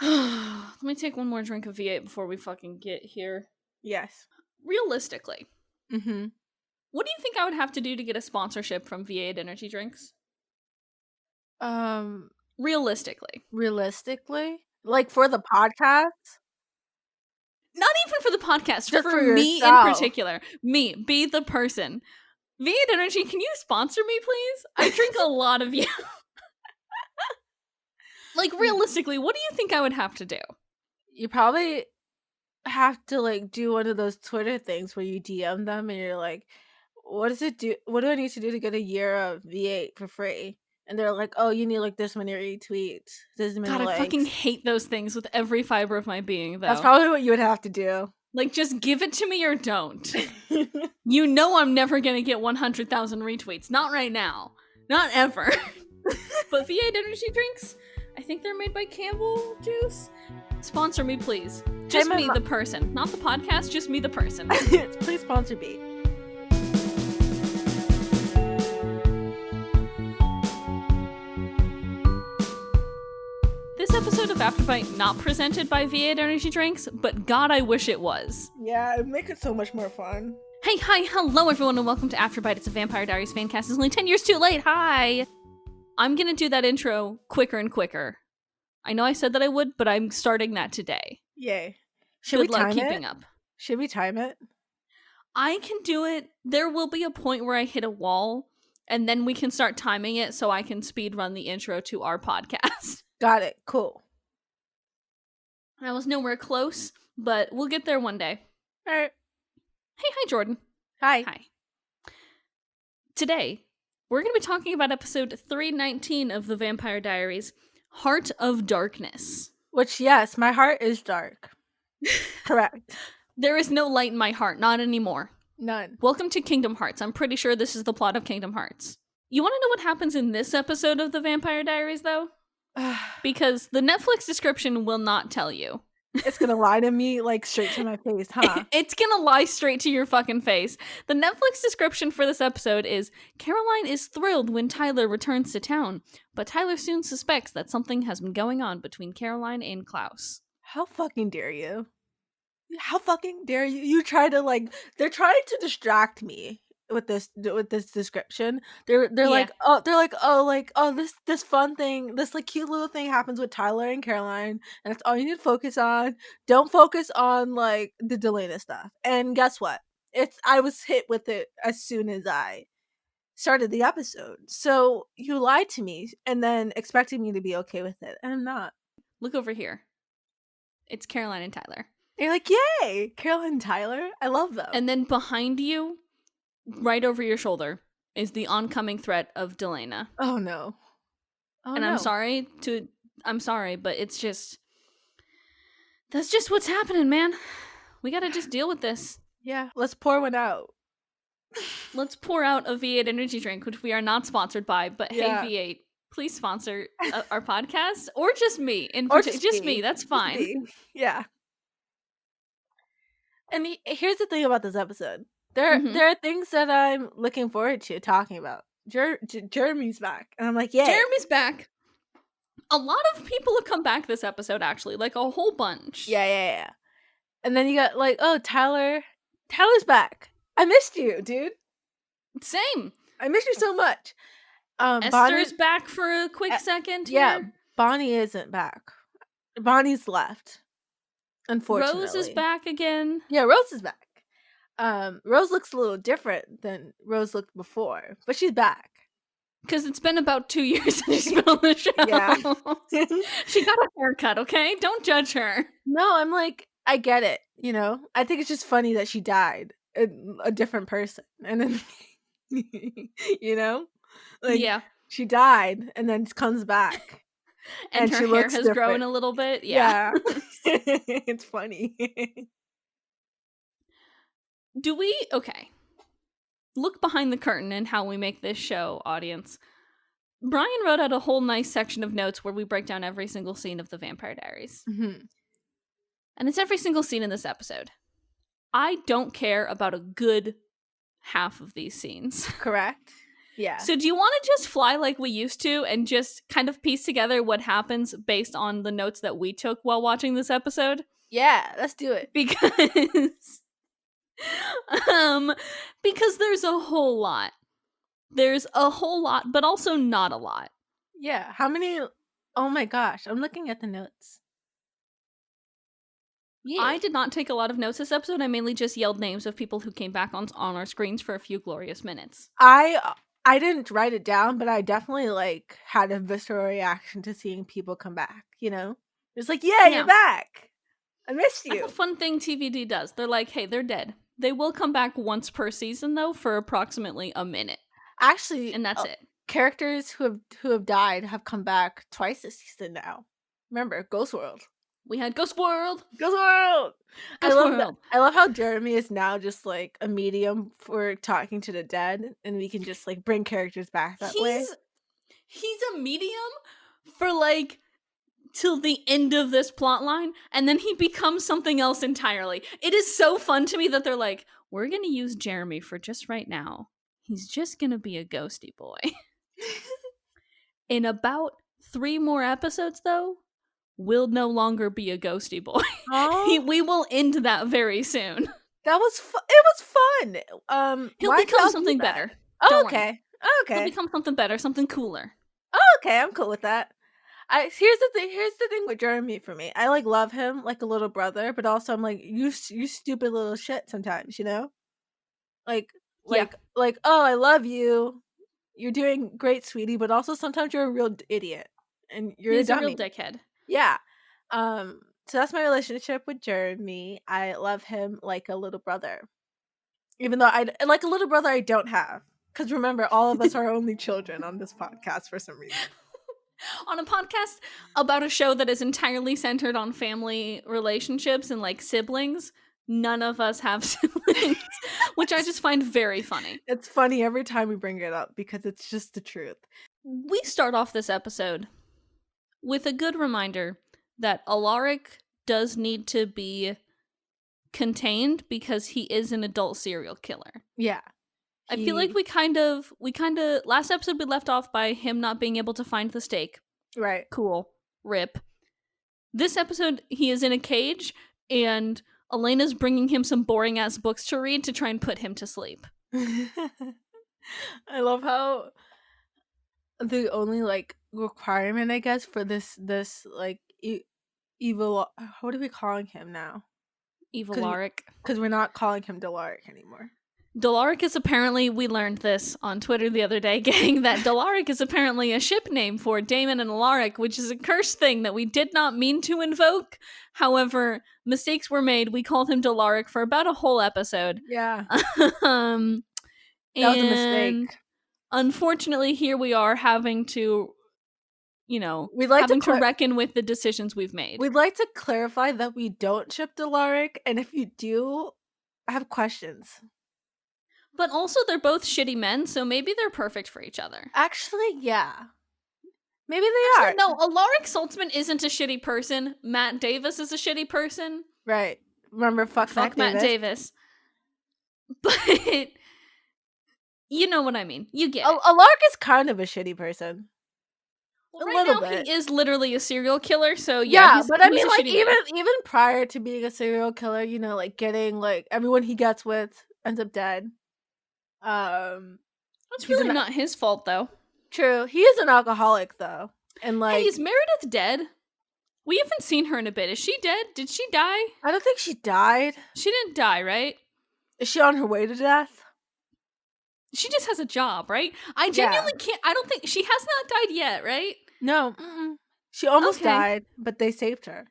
Let me take one more drink of V8 before we fucking get here. Yes. Realistically, Mm-hmm. what do you think I would have to do to get a sponsorship from V8 energy drinks? Realistically. Like for the podcast? Not even for the podcast, Just for for me in yourself. particular. Me, be the person. V8 Energy, can you sponsor me, please? I drink a lot of you. Like, realistically, what do you think I would have to do? You probably have to like do one of those Twitter things where you DM them and you're like, what does it do? What do I need to do to get a year of V8 for free? And they're like, oh, you need like this many retweets, this many God, I likes. fucking hate those things with every fiber of my being, though. That's probably what you would have to do. Like, just give it to me or don't. You know I'm never gonna get 100,000 retweets. Not right now. Not ever. But V8 energy drinks, I think they're made by Campbell Juice. Sponsor me, please. Just me, the person. Not the podcast, just me, the person. Please sponsor me. This episode of Afterbite not presented by V8 energy drinks, but God, I wish it was. Yeah, it'd make it so much more fun. Hey, hi, hello everyone, and welcome to Afterbite. It's a Vampire Diaries fan cast. It's only 10 years too late. Hi! I'm gonna do that intro quicker and quicker. I know I said that I would, but I'm starting that today. Yay. Good luck keeping up. Should we time it? I can do it. There will be a point where I hit a wall, and then we can start timing it so I can speed run the intro to our podcast. Got it. Cool. I was nowhere close, but we'll get there one day. All right. Hey, hi, Jordan. Hi. Hi. Today, we're going to be talking about episode 319 of the Vampire Diaries, Heart of Darkness. Which, yes, my heart is dark. Correct. There is no light in my heart, not anymore. None. Welcome to Kingdom Hearts. I'm pretty sure this is the plot of Kingdom Hearts. You want to know what happens in this episode of the Vampire Diaries, though? Because the Netflix description will not tell you. It's gonna lie to me, like, straight to my face, huh? It's gonna lie straight to your fucking face. The Netflix description for this episode is, Caroline is thrilled when Tyler returns to town, but Tyler soon suspects that something has been going on between Caroline and Klaus. How fucking dare you? How fucking dare you? You try to, like, they're trying to distract me with this description. They're like this fun thing, this like cute little thing happens with Tyler and Caroline, and that's all you need to focus on. Don't focus on like the Delena stuff. And guess what? I was hit with it as soon as I started the episode. So you lied to me and then expected me to be okay with it, and I'm not. Look over here. It's Caroline and Tyler. And you're like, yay, Caroline and Tyler. I love them. And then behind you, right over your shoulder, is the oncoming threat of Delena. Oh no. And I'm sorry, but it's just, that's just what's happening, man. We gotta just deal with this. Yeah, let's pour one out. Let's pour out a V8 energy drink, which we are not sponsored by, but yeah. Hey V8, please sponsor our podcast, or just me. Just me, that's fine. Me. Yeah. And here's the thing about this episode. There are things that I'm looking forward to talking about. Jeremy's back. And I'm like, yeah. Jeremy's back. A lot of people have come back this episode, actually. Like, a whole bunch. Yeah. And then you got, like, oh, Tyler's back. I missed you, dude. Same. I missed you so much. Esther's back for a quick second here. Yeah, Bonnie isn't back. Bonnie's left. Unfortunately. Rose is back again. Yeah, Rose is back. Rose looks a little different than Rose looked before, but she's back. Because it's been about 2 years since she's been on the show. Yeah. She got a haircut, okay? Don't judge her. No, I'm like, I get it, you know? I think it's just funny that she died a different person. And then, you know? Like, yeah. She died and then comes back. And her hair has grown a little bit. Yeah. It's funny. Okay. Look behind the curtain and how we make this show, audience. Brian wrote out a whole nice section of notes where we break down every single scene of the Vampire Diaries. Mm-hmm. And it's every single scene in this episode. I don't care about a good half of these scenes. Correct. Yeah. So do you want to just fly like we used to and just kind of piece together what happens based on the notes that we took while watching this episode? Yeah, let's do it. Because because there's a whole lot. There's a whole lot, but also not a lot. Yeah. How many? Oh my gosh. I'm looking at the notes. Yeah. I did not take a lot of notes this episode. I mainly just yelled names of people who came back on our screens for a few glorious minutes. I didn't write it down, but I definitely like had a visceral reaction to seeing people come back, you know? It's like, yeah, you're back. I missed you. That's a fun thing TVD does. They're like, hey, they're dead. They will come back once per season though for approximately a minute. Actually, and that's it. Characters who have died have come back twice this season now. Remember, Ghost World. We had Ghost World. Ghost World. I love how Jeremy is now just like a medium for talking to the dead, and we can just like bring characters back that way. He's a medium for like till the end of this plot line, and then he becomes something else entirely. It is so fun to me that they're like, we're gonna use Jeremy for just right now. He's just gonna be a ghosty boy. In about 3 more episodes, though, will no longer be a ghosty boy. Oh. We will end that very soon. That was it was fun. He'll become something better. Oh, okay. He'll become something better, something cooler. Oh, okay, I'm cool with that. Here's the thing with Jeremy for me. I like love him like a little brother, but also I'm like, you stupid little shit sometimes, you know? Like oh, I love you. You're doing great, sweetie, but also sometimes you're a real idiot and He's a real dickhead. Yeah. So that's my relationship with Jeremy. I love him like a little brother. Even though I like a little brother I don't have. Because remember, all of us are only children on this podcast for some reason. On a podcast about a show that is entirely centered on family relationships and like siblings, none of us have siblings, which I just find very funny. It's funny every time we bring it up because it's just the truth. We start off this episode with a good reminder that Alaric does need to be contained because he is an adult serial killer. Yeah. I feel like we kind of last episode we left off by him not being able to find the stake. Right. Cool. Rip. This episode he is in a cage and Elena's bringing him some boring ass books to read to try and put him to sleep. I love how the only like requirement I guess for this like evil, what are we calling him now? Evil Alaric. Because we're not calling him Delaric anymore. Delaric is apparently, we learned this on Twitter the other day, gang, that Delaric is apparently a ship name for Damon and Alaric, which is a cursed thing that we did not mean to invoke. However, mistakes were made. We called him Delaric for about a whole episode. Yeah. That was a mistake. Unfortunately, here we are having to, having to reckon with the decisions we've made. We'd like to clarify that we don't ship Delaric, and if you do, I have questions. But also, they're both shitty men, so maybe they're perfect for each other. Actually, yeah. Maybe they are. No, Alaric Saltzman isn't a shitty person. Matt Davis is a shitty person. Right. Remember, fuck Matt Davis. But, you know what I mean. You get it. Alaric is kind of a shitty person. Well, right now, bit. He is literally a serial killer, so yeah. But I mean, like, even prior to being a serial killer, like, getting, like, everyone he gets with ends up dead. That's really not his fault, though. True. He is an alcoholic, though. And like, hey, is Meredith dead? We haven't seen her in a bit. Is she dead? Did she die? I don't think she died. She didn't die, right? Is she on her way to death? She just has a job, right? I genuinely can't. I don't think she has not died yet, right? No. She almost died, but they saved her.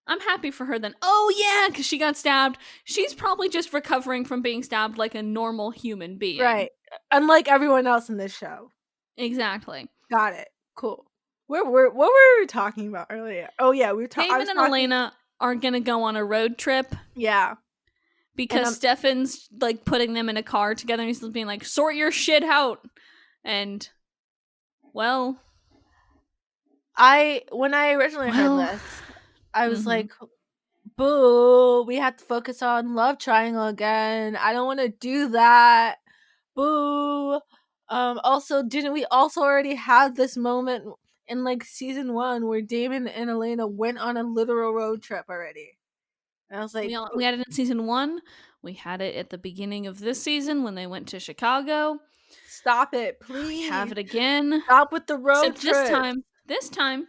I'm happy for her then. Oh, yeah, because she got stabbed. She's probably just recovering from being stabbed like a normal human being. Right. Unlike everyone else in this show. Exactly. Got it. Cool. What were we talking about earlier? Oh, yeah. Damon and Elena are going to go on a road trip. Yeah. Because Stefan's like putting them in a car together and he's being like, sort your shit out. And, well. When I originally heard this, I was like, boo, we have to focus on love triangle again. I don't want to do that. Boo. Also, didn't we also already have this moment in like season 1 where Damon and Elena went on a literal road trip already? And I was like, we had it in season 1. We had it at the beginning of this season when they went to Chicago. stop it, We please. have it again. Stop with the road Except trip. this time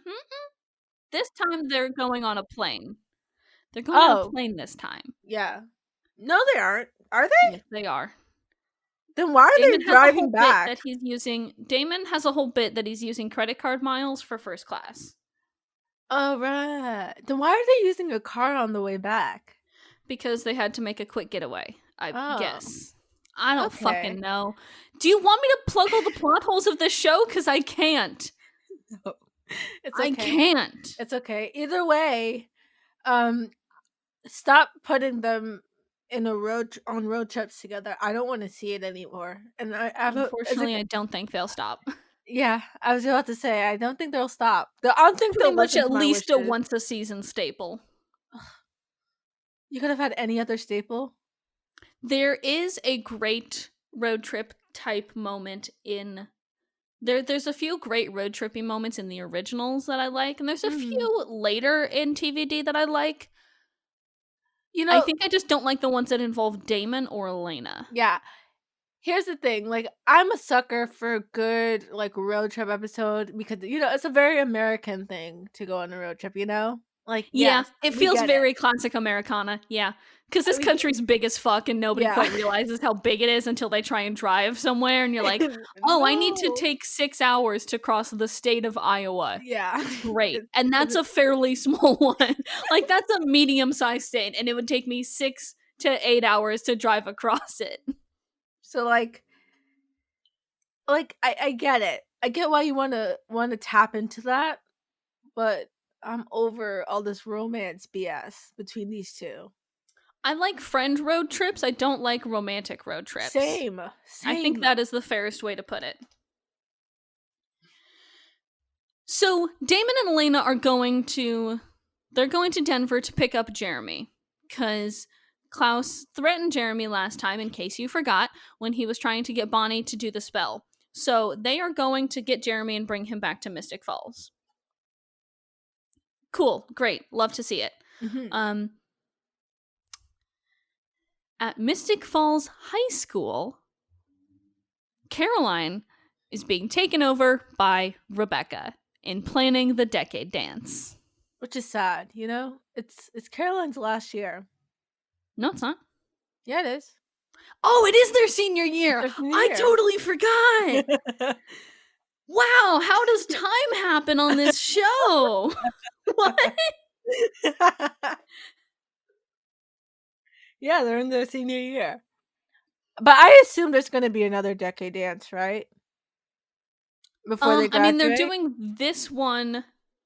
they're going on a plane. They're going on a plane this time. Yeah. No, they aren't. Are they? Yes, they are. Then why are they driving back? Damon has a whole bit that he's using credit card miles for first class. Oh, right. Then why are they using a car on the way back? Because they had to make a quick getaway, I guess. I don't fucking know. Do you want me to plug all the plot holes of this show? Because I can't. No. It's okay. I can't. It's okay. Either way, stop putting them in on road trips together. I don't want to see it anymore. And unfortunately, I don't think they'll stop. Yeah, I was about to say I don't think they'll stop. I don't think pretty much at least a once a season staple. You could have had any other staple. There is a great road trip type moment in there's a few great road trippy moments in the originals that I like, and there's a few later in TVD that I like. You know, I think I just don't like the ones that involve Damon or Elena. Yeah. Here's the thing, like, I'm a sucker for a good, like, road trip episode because, it's a very American thing to go on a road trip, Like, yeah, it feels very classic Americana, yeah. Because this country's big as fuck and nobody quite realizes how big it is until they try and drive somewhere and you're like, oh, no. I need to take 6 hours to cross the state of Iowa. Yeah. Great. And that's a fairly small one. Like, that's a medium-sized state and it would take me 6 to 8 hours to drive across it. So, like I get it. I get why you want to tap into that, but I'm over all this romance BS between these two. I like friend road trips. I don't like romantic road trips. Same. I think that is the fairest way to put it. So Damon and Elena are going to Denver to pick up Jeremy because Klaus threatened Jeremy last time, in case you forgot, when he was trying to get Bonnie to do the spell. So they are going to get Jeremy and bring him back to Mystic Falls. Cool. Great. Love to see it. Mm-hmm. At Mystic Falls High School, Caroline is being taken over by Rebecca in planning the decade dance. Which is sad, It's Caroline's last year. No, it's not. Yeah, it is. Oh, it is their senior year. I totally forgot. Wow, how does time happen on this show? What? Yeah, they're in their senior year. But I assume there's going to be another decade dance, right? Before they graduate? I mean, they're doing this one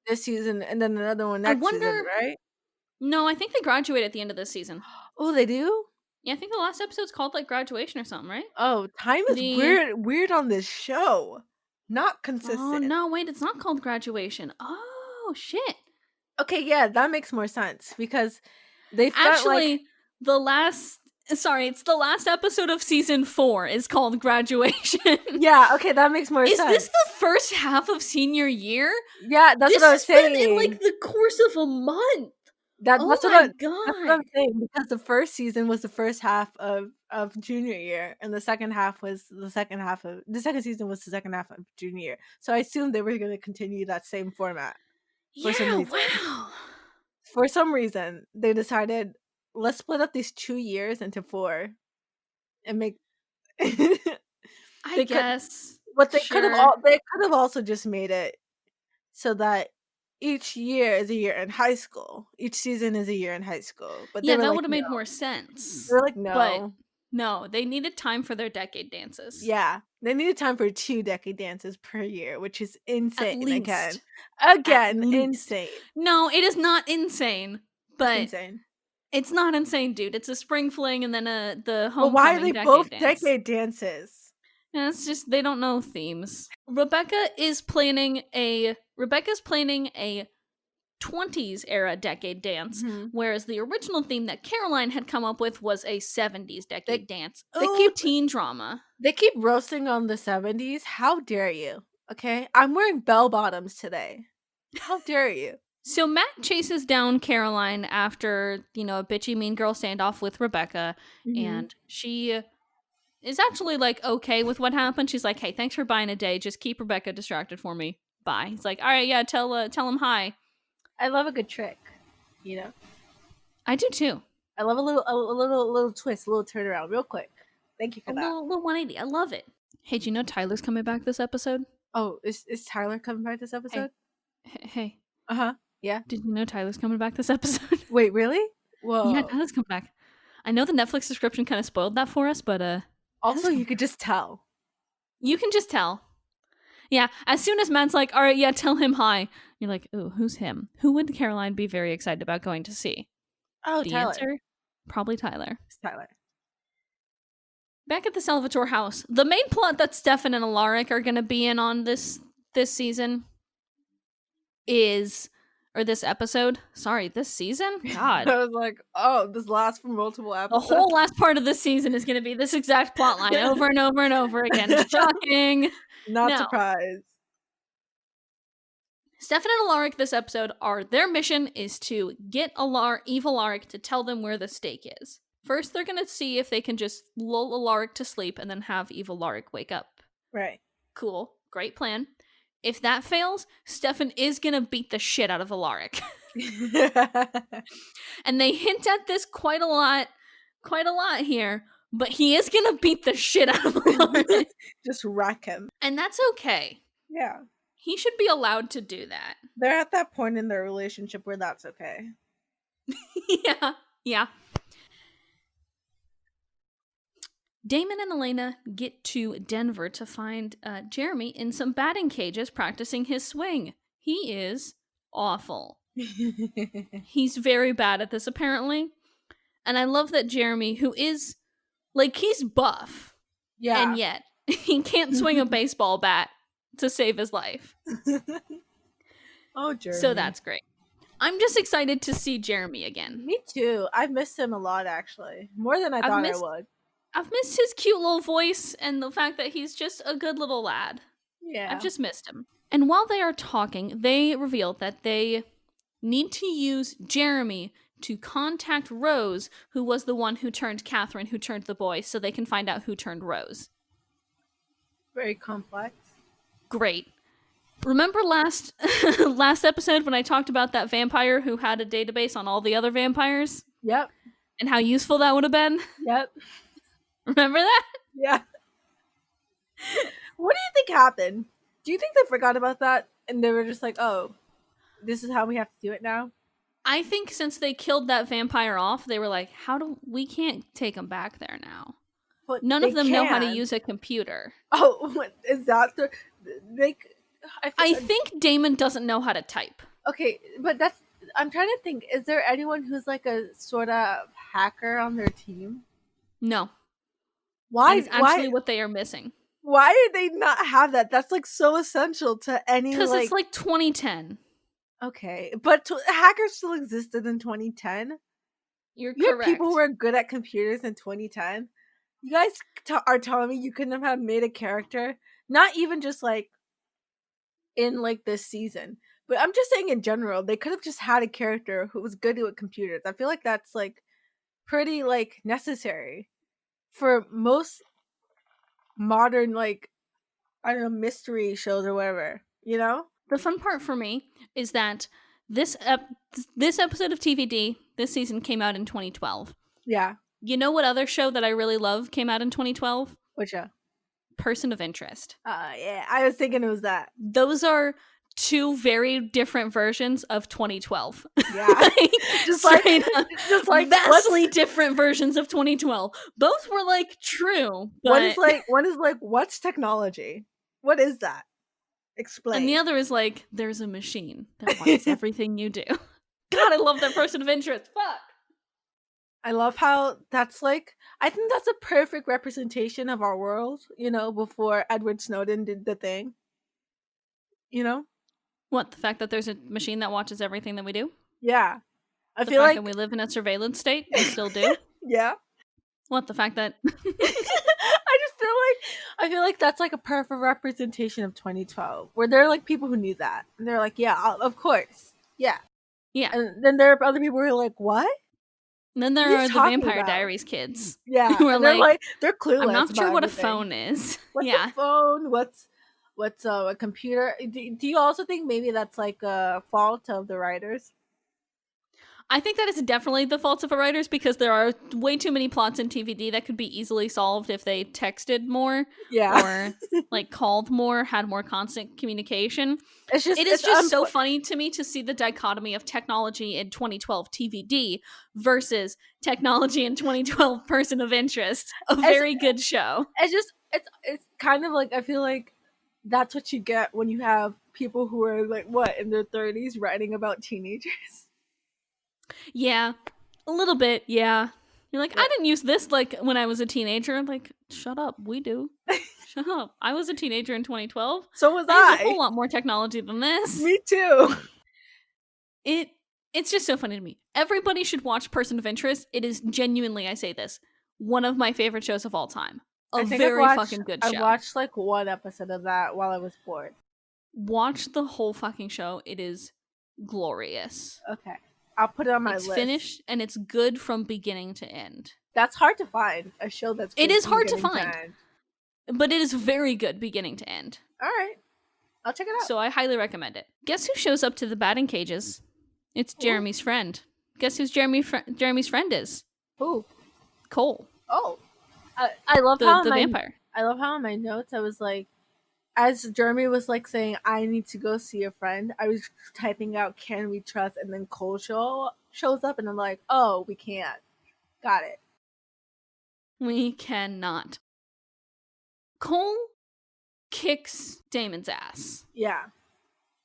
this season and then another one next season, right? No, I think they graduate at the end of this season. Oh, they do? Yeah, I think the last episode's called, like, graduation or something, right? Oh, time is weird on this show. Not consistent. Oh, no, wait, it's not called graduation. Oh, shit. Okay, yeah, that makes more sense because they've actually it's the last episode of season 4 is called graduation. Yeah, okay, that makes more sense. Is this the first half of senior year? Yeah, that's what I was saying. In like the course of a month. That's what I'm saying, because the first season was the first half of junior year, and the second season was the second half of junior year. So I assumed they were going to continue that same format. Wow. For some reason, they decided, let's split up these 2 years into 4 and make I guess. But they could have also just made it so that each year is a year in high school. Each season is a year in high school. But yeah, that would have made more sense. They're like, no. But no, they needed time for their decade dances. Yeah, they needed time for 2 decade dances per year, which is insane. Again, insane. No, it is not insane. But insane. It's not insane, dude. It's a spring fling and then the homecoming. But why are they both dance. Decade dances? Yeah, it's just they don't know themes. Rebecca's planning a 20s era decade dance, Mhm. whereas the original theme that Caroline had come up with was a 70s decade dance. they Oh, keep- teen drama. They keep roasting on the 70s. How dare you? Okay? I'm wearing bell bottoms today. How dare you? So Matt chases down Caroline after, a bitchy mean girl standoff with Rebecca, and she is actually like okay with what happened. She's like, "Hey, thanks for buying a day. Just keep Rebecca distracted for me. Bye." He's like, "All right, yeah, tell him hi." I love a good trick. I do too. I love a little twist, a little turnaround, real quick. Thank you for A that. little 180. I love it. Hey, do you know Tyler's coming back this episode? Oh, is Tyler coming back this episode? Hey. Yeah. Did you know Tyler's coming back this episode? Wait, really? Whoa. Yeah, Tyler's coming back. I know the Netflix description kind of spoiled that for us, but also you could just tell. You can just tell. Yeah, as soon as Matt's like, all right, yeah, tell him hi. You're like, ooh, who's him? Who would Caroline be very excited about going to see? Oh, The Tyler. answer? Probably Tyler. It's Tyler. Back at the Salvatore house, the main plot that Stefan and Alaric are going to be in on this season is, or this episode. Sorry, this season? God. I was like, oh, this lasts for multiple episodes. The whole last part of this season is going to be this exact plot line over and over and over again. Shocking. Not surprised. Stefan and Alaric this episode their mission is to get evil Alaric to tell them where the stake is. First, they're going to see if they can just lull Alaric to sleep and then have evil Alaric wake up. Right. Cool. Great plan. If that fails, Stefan is going to beat the shit out of Alaric. And they hint at this quite a lot here, but he is going to beat the shit out of Alaric. Just wreck him. And that's okay. Yeah. He should be allowed to do that. They're at that point in their relationship where that's okay. Yeah. Damon and Elena get to Denver to find Jeremy in some batting cages practicing his swing. He is awful. He's very bad at this, apparently. And I love that Jeremy, who is, he's buff. Yeah. And yet, he can't swing a baseball bat to save his life. Oh, Jeremy. So that's great. I'm just excited to see Jeremy again. Me too. I've missed him a lot, actually. More than I thought I would. I've missed his cute little voice and the fact that he's just a good little lad. Yeah. I've just missed him. And while they are talking, they reveal that they need to use Jeremy to contact Rose, who was the one who turned Catherine, who turned the boy, so they can find out who turned Rose. Very complex. Great. Remember last episode when I talked about that vampire who had a database on all the other vampires? Yep. And how useful that would have been? Yep. Remember that? Yeah. What do you think happened? Do you think they forgot about that and they were just like, oh, this is how we have to do it now? I think since they killed that vampire off, they were like, we can't take him back there now. But none of them know how to use a computer. Oh, is that I think Damon doesn't know how to type. Okay, but I'm trying to think, is there anyone who's like a sort of hacker on their team? No. Why? That's actually what they are missing. Why did they not have that? That's so essential to any. Because it's 2010. Okay, but hackers still existed in 2010. You're correct. People who were good at computers in 2010. You guys are telling me you couldn't have made a character, not even just in this season, but I'm just saying in general, they could have just had a character who was good with computers. I feel like that's pretty necessary for most modern I don't know, mystery shows or whatever, The fun part for me is that this episode of TVD this season came out in 2012. Yeah. You know what other show that I really love came out in 2012? Which show? Person of Interest. Yeah, I was thinking it was that. Those are two very different versions of 2012. Yeah. just vastly different versions of 2012. Both were true. But... One is what's technology? What is that? Explain. And the other is there's a machine that wants everything you do. God, I love that Person of Interest. Fuck. I love how that's I think that's a perfect representation of our world, before Edward Snowden did the thing. What, the fact that there's a machine that watches everything that we do? Yeah. I The feel fact like that we live in a surveillance state and still do? yeah. What, the fact that... I feel like that's like a perfect representation of 2012, where there are like people who knew that, and they're like, yeah, of course, yeah. Yeah. And then there are other people who are like, what? And then there What are are you the talking Vampire about? Diaries kids. Yeah, Who are and they're like, they're clueless. I'm not sure about what everything. a phone is. What's Yeah. a phone? What's a computer? Do you also think maybe that's like a fault of the writers? I think that is definitely the fault of the writers, because there are way too many plots in TVD that could be easily solved if they texted more, or like called more, had more constant communication. It is just so funny to me to see the dichotomy of technology in 2012 TVD versus technology in 2012 Person of Interest, a very good show. It's kind of like, I feel like that's what you get when you have people who are like, what, in their 30s writing about teenagers. Yeah, a little bit, yeah. You're like, I didn't use this like when I was a teenager. I'm like, shut up, we do. Shut up. I was a teenager in 2012. So was I. I used a whole lot more technology than this. Me too. It's just so funny to me. Everybody should watch Person of Interest. It is genuinely, I say this, one of my favorite shows of all time. A very fucking good show. I watched like one episode of that while I was bored. Watch the whole fucking show. It is glorious. Okay. I'll put it on my list. It's finished and it's good from beginning to end. That's hard to find, a show that's good. It is hard to find. But it is very good beginning to end. All right. I'll check it out. So I highly recommend it. Guess who shows up to the batting cages? It's Jeremy's friend. Guess who's Jeremy's friend is? Who? Cole. Oh. I love how the vampire. I love how in my notes I was like, as Jeremy was like saying, I need to go see a friend, I was typing out, can we trust? And then Cole shows up and I'm like, oh, we can't. Got it. We cannot. Cole kicks Damon's ass. Yeah.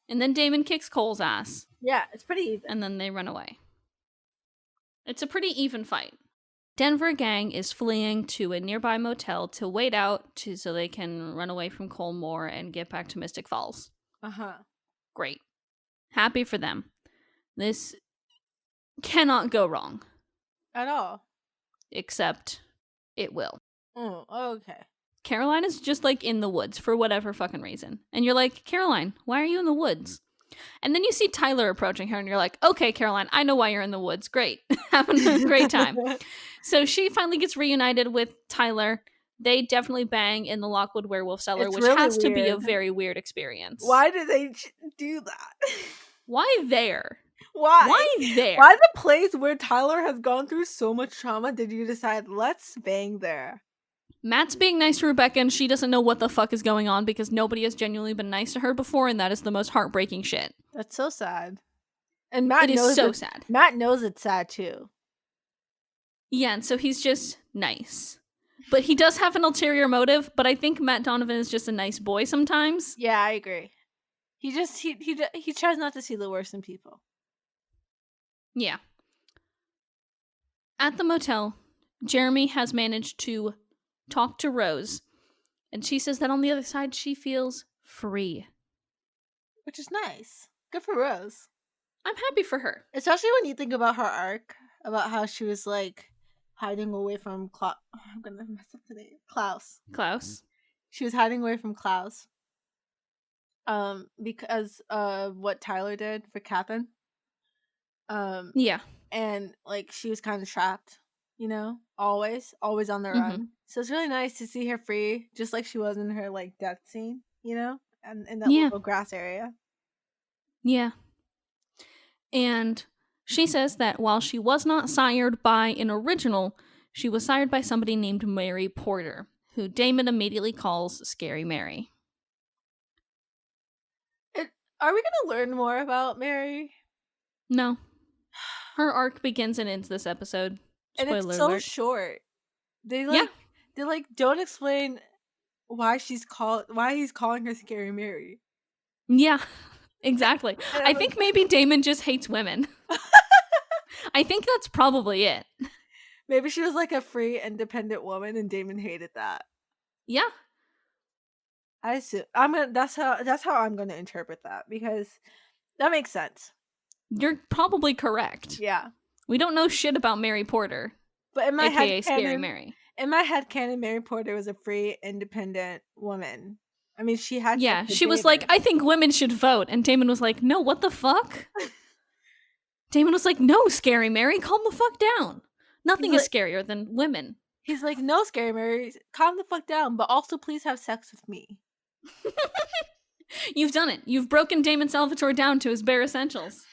And then Damon kicks Cole's ass. Yeah, it's pretty even. And then they run away. It's a pretty even fight. Denver gang is fleeing to a nearby motel to wait out so they can run away from Cole Moore and get back to Mystic Falls. Uh-huh. Great. Happy for them. This cannot go wrong. At all. Except it will. Oh, okay. Caroline is just like in the woods for whatever fucking reason. And you're like, Caroline, why are you in the woods? And then you see Tyler approaching her and you're like, okay, Caroline, I know why you're in the woods. Great. Having a great time. So she finally gets reunited with Tyler. They definitely bang in the Lockwood Werewolf Cellar, which really has to be a very weird experience. Why do they do that? Why there? Why there? Why the place where Tyler has gone through so much trauma did you decide, let's bang there? Matt's being nice to Rebecca and she doesn't know what the fuck is going on because nobody has genuinely been nice to her before, and that is the most heartbreaking shit. That's so sad. And Matt knows so sad. Matt knows it's sad too. Yeah, and so he's just nice. But he does have an ulterior motive, but I think Matt Donovan is just a nice boy sometimes. Yeah, I agree. He tries not to see the worst in people. Yeah. At the motel, Jeremy has managed to talk to Rose, and she says that on the other side she feels free. Which is nice. Good for Rose. I'm happy for her. Especially when you think about her arc, about how she was like hiding away from I'm gonna mess up today. Klaus. She was hiding away from Klaus. Because of what Tyler did for Catherine. Yeah. And like she was kind of trapped, you know, always on the run. So it's really nice to see her free, just like she was in her like death scene, you know, and in that little grass area. Yeah. And she says that while she was not sired by an original, she was sired by somebody named Mary Porter, who Damon immediately calls Scary Mary. Are we going to learn more about Mary? No. Her arc begins and ends this episode. Spoiler and it's so alert. Short. They don't explain why he's calling her Scary Mary. Yeah, exactly. I think maybe Damon just hates women. I think that's probably it. Maybe she was like a free, independent woman and Damon hated that. Yeah. I assume that's how I'm gonna interpret that, because that makes sense. You're probably correct. Yeah. We don't know shit about Mary Porter, But in my aka Scary headcanon, Mary. Mary Porter was a free, independent woman. I mean, she had sex Yeah, with she was Damon. like, I think women should vote. And Damon was like, no, what the fuck? Damon was like, no, Scary Mary, calm the fuck down. Nothing is scarier than women. He's like, no, Scary Mary, calm the fuck down, but also please have sex with me. You've done it. You've broken Damon Salvatore down to his bare essentials.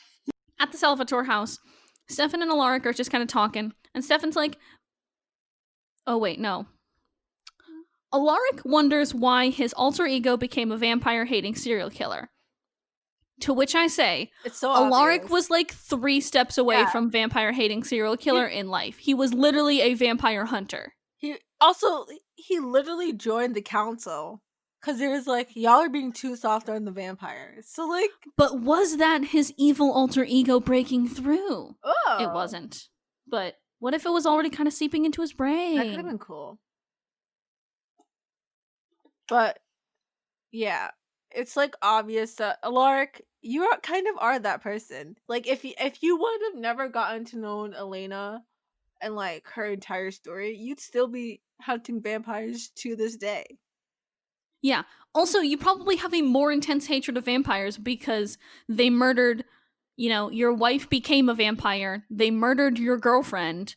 At the Salvatore house, Stefan and Alaric are just kind of talking, and Stefan's like, oh wait, no. Alaric wonders why his alter ego became a vampire-hating serial killer. To which I say, it's so Alaric obvious. was like 3 steps away from vampire-hating serial killer in life. He was literally a vampire hunter. He literally joined the council because it was like, y'all are being too soft on the vampires. So like, but was that his evil alter ego breaking through? Oh, it wasn't. But what if it was already kind of seeping into his brain? That could have been cool. But yeah, it's like obvious that Alaric, you kind of are that person. Like if you would have never gotten to know Elena and like her entire story, you'd still be hunting vampires to this day. Yeah. Also, you probably have a more intense hatred of vampires because they murdered, your wife became a vampire. They murdered your girlfriend.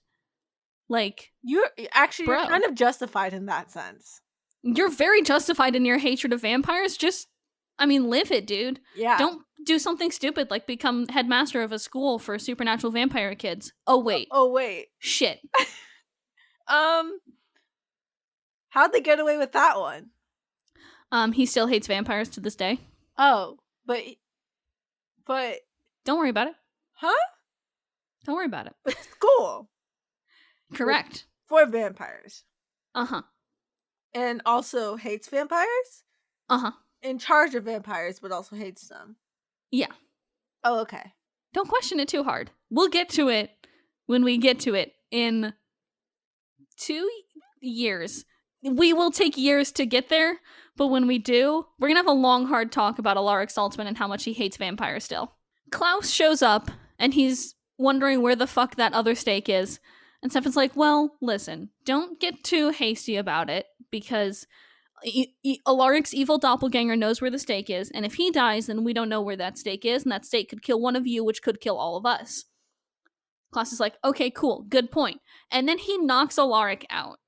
Like, you're kind of justified in that sense. You're very justified in your hatred of vampires. Just, live it, dude. Yeah. Don't do something stupid like become headmaster of a school for supernatural vampire kids. Oh, wait. Oh, wait. Shit. How'd they get away with that one? He still hates vampires to this day. Oh, but don't worry about it. Huh? Don't worry about it. But school. Correct. For vampires. Uh-huh. And also hates vampires? Uh-huh. In charge of vampires, but also hates them. Yeah. Oh, okay. Don't question it too hard. We'll get to it when we get to it in 2 years. We will take years to get there, but when we do, we're gonna have a long, hard talk about Alaric Saltzman and how much he hates vampires still. Klaus shows up, and he's wondering where the fuck that other stake is. And Stefan's like, well, listen, don't get too hasty about it, because Alaric's evil doppelganger knows where the stake is, and if he dies, then we don't know where that stake is, and that stake could kill one of you, which could kill all of us. Klaus is like, okay, cool, good point. And then he knocks Alaric out.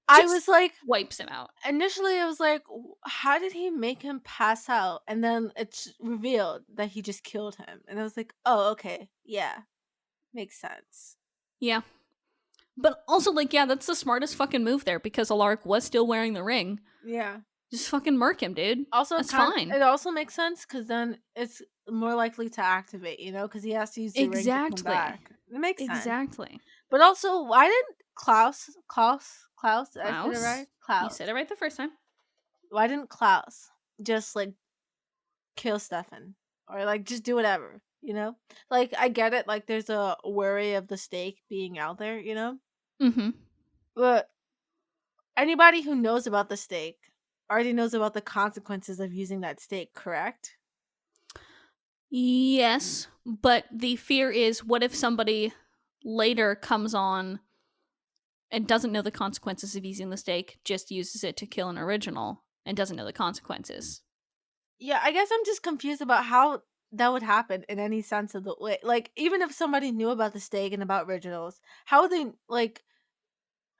I was like, wipes him out. Initially, I was like, how did he make him pass out? And then it's revealed that he just killed him. And I was like, oh, okay. Yeah. Makes sense. Yeah. But also, that's the smartest fucking move there, because Alaric was still wearing the ring. Yeah. Just fucking murk him, dude. Also, that's fine. It also makes sense, because then it's more likely to activate, because he has to use the ring to come back. It makes sense. Exactly. But also, why didn't Klaus, I said it right? Klaus. You said it right the first time. Why didn't Klaus just, kill Stefan? Or, just do whatever, Like, I get it, there's a worry of the stake being out there, Mm-hmm. But anybody who knows about the stake already knows about the consequences of using that stake, correct? Yes, but the fear is, what if somebody later comes on and doesn't know the consequences of using the stake, just uses it to kill an original, and doesn't know the consequences? Yeah, I guess I'm just confused about how that would happen in any sense of the way. Even if somebody knew about the stake and about originals, how would they,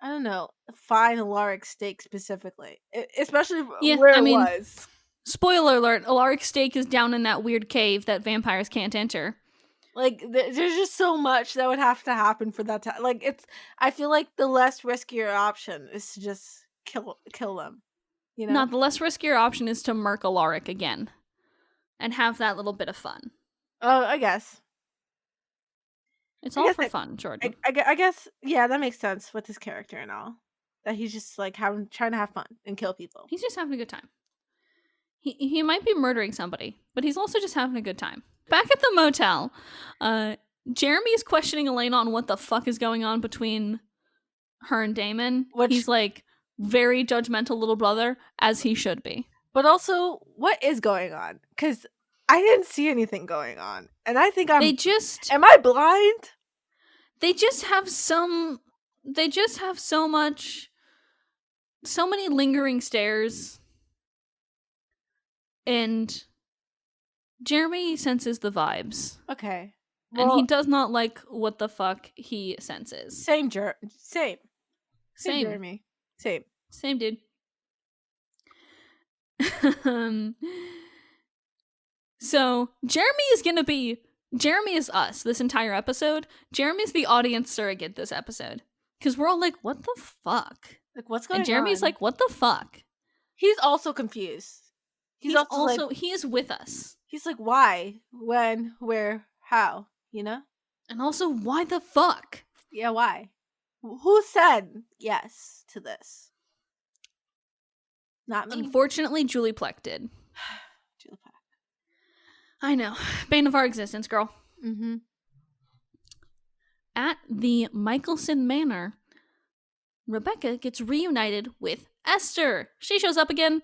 I don't know, find Alaric's stake specifically? Especially where it was. Spoiler alert, Alaric's stake is down in that weird cave that vampires can't enter. There's just so much that would have to happen for that to I feel like the less riskier option is to just kill them. No, the less riskier option is to murk Alaric again. And have that little bit of fun. Oh, I guess. It's all for fun, Jordan. I guess, yeah, that makes sense with his character and all. That he's just trying to have fun and kill people. He's just having a good time. He might be murdering somebody, but he's also just having a good time. Back at the motel, Jeremy is questioning Elena on what the fuck is going on between her and Damon. He's very judgmental little brother, as he should be. But also, what is going on? Because I didn't see anything going on. And I think am I blind? They just have so many lingering stares. And Jeremy senses the vibes. Okay. Well, and he does not like what the fuck he senses. Same Jeremy. Same dude. So Jeremy is us this entire episode. Jeremy's the audience surrogate this episode. Because we're all like, what the fuck? Like, what's going on? And Jeremy's like, what the fuck? He's also confused. He's also like, he is with us. He's like, why? When? Where? How? You know? And also, why the fuck? Yeah, why? Who said yes to this? Not me. Unfortunately, Julie Plec did. Julie Plec. I know. Bane of our existence, girl. Mm-hmm. At the Michelson Manor, Rebecca gets reunited with Esther. She shows up again.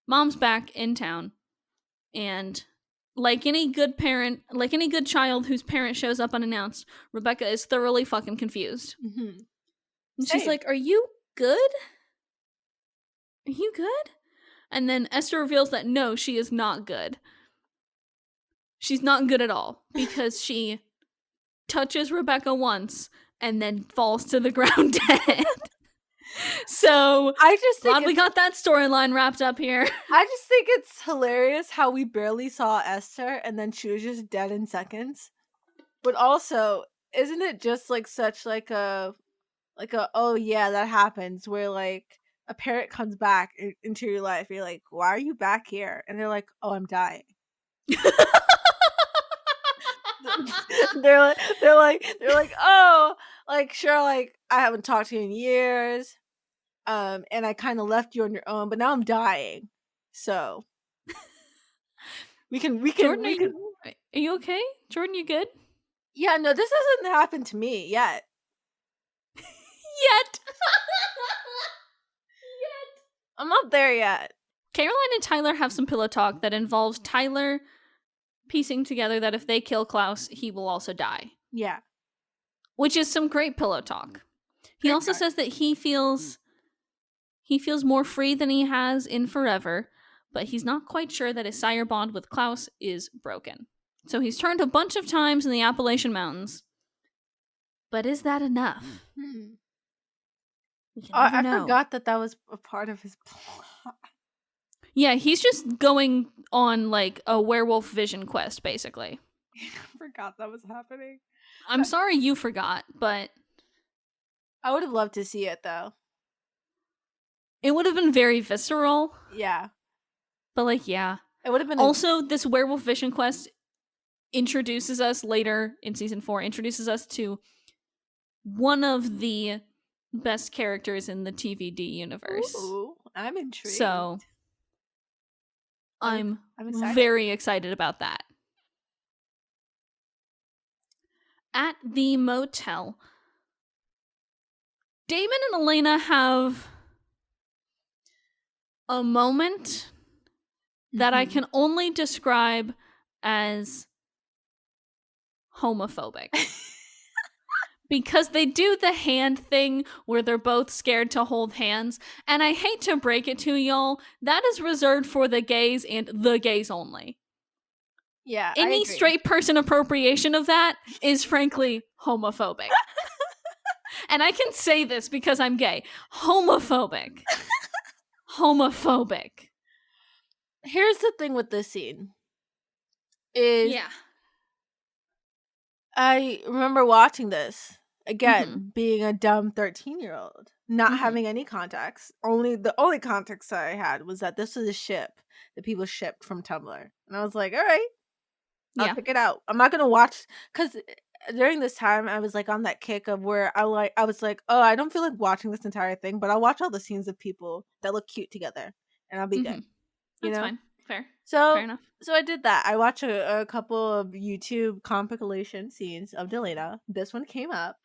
Mom's back in town. And like any good parent, like any good child whose parent shows up unannounced, Rebecca is thoroughly fucking confused. Mm-hmm. And she's like, are you good? Are you good? And then Esther reveals that no, she is not good. She's not good at all because she touches Rebecca once and then falls to the ground dead. So I just think glad we got that storyline wrapped up here. I just think it's hilarious how we barely saw Esther and then she was just dead in seconds. But also, isn't it just like such like a oh yeah, that happens where like a parent comes back into your life. You're like, why are you back here? And they're like, oh, I'm dying. they're like, oh, like sure, like I haven't talked to you in years. And I kind of left you on your own, but now I'm dying. So we can Jordan, are you okay? Jordan, you good? Yeah, no, this hasn't happened to me yet. Yet. I'm not there yet. Caroline and Tyler have some pillow talk that involves Tyler piecing together that if they kill Klaus, he will also die. Yeah. Which is some great pillow talk. He also says that he feels more free than he has in forever, but he's not quite sure that his sire bond with Klaus is broken. So he's turned a bunch of times in the Appalachian Mountains. But is that enough? I forgot that was a part of his plot. Yeah, he's just going on like a werewolf vision quest, basically. I forgot that was happening. I'm sorry you forgot, but I would have loved to see it, though. It would have been very visceral. Yeah. But like, yeah. It would have been also, this werewolf vision quest introduces us later in season 4, introduces us to one of the best characters in the TVD universe. Ooh, I'm intrigued. So I'm very excited about that. At the motel, Damon and Elena have a moment that I can only describe as homophobic. Because they do the hand thing where they're both scared to hold hands. And I hate to break it to y'all, that is reserved for the gays and the gays only. Yeah, any straight person appropriation of that is frankly homophobic. And I can say this because I'm gay. Homophobic. Homophobic. Here's the thing with this scene. Yeah. I remember watching this, again, being a dumb 13-year-old, not having any context. The only context I had was that this was a ship that people shipped from Tumblr. And I was like, all right, I'll pick it out. I'm not going to watch, because during this time, I was like on that kick of where I was like, oh, I don't feel like watching this entire thing, but I'll watch all the scenes of people that look cute together, and I'll be good. That's fine. Fair. So, fair enough. So I did that. I watched a couple of YouTube compilation scenes of Delena. This one came up,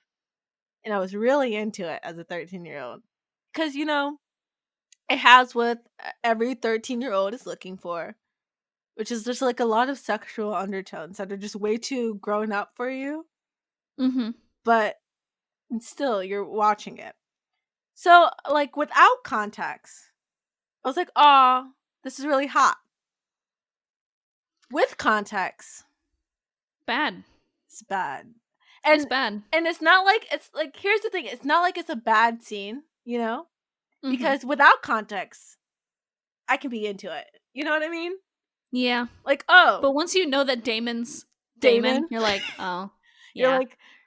and I was really into it as a 13-year-old. Because, It has what every 13-year-old is looking for, which is just like a lot of sexual undertones that are just way too grown up for you. Mm-hmm. But still, you're watching it. So, like, without context, I was like, "Aw, this is really hot." With context, Bad. it's bad. It's And bad. it's not like it's like here's the thing, it's not like it's a bad scene, you know? Mm-hmm. Because without context, I can be into it. You know what I mean? Yeah. Like, oh, But once you know that Damon's Damon, Damon, you're like, oh, yeah.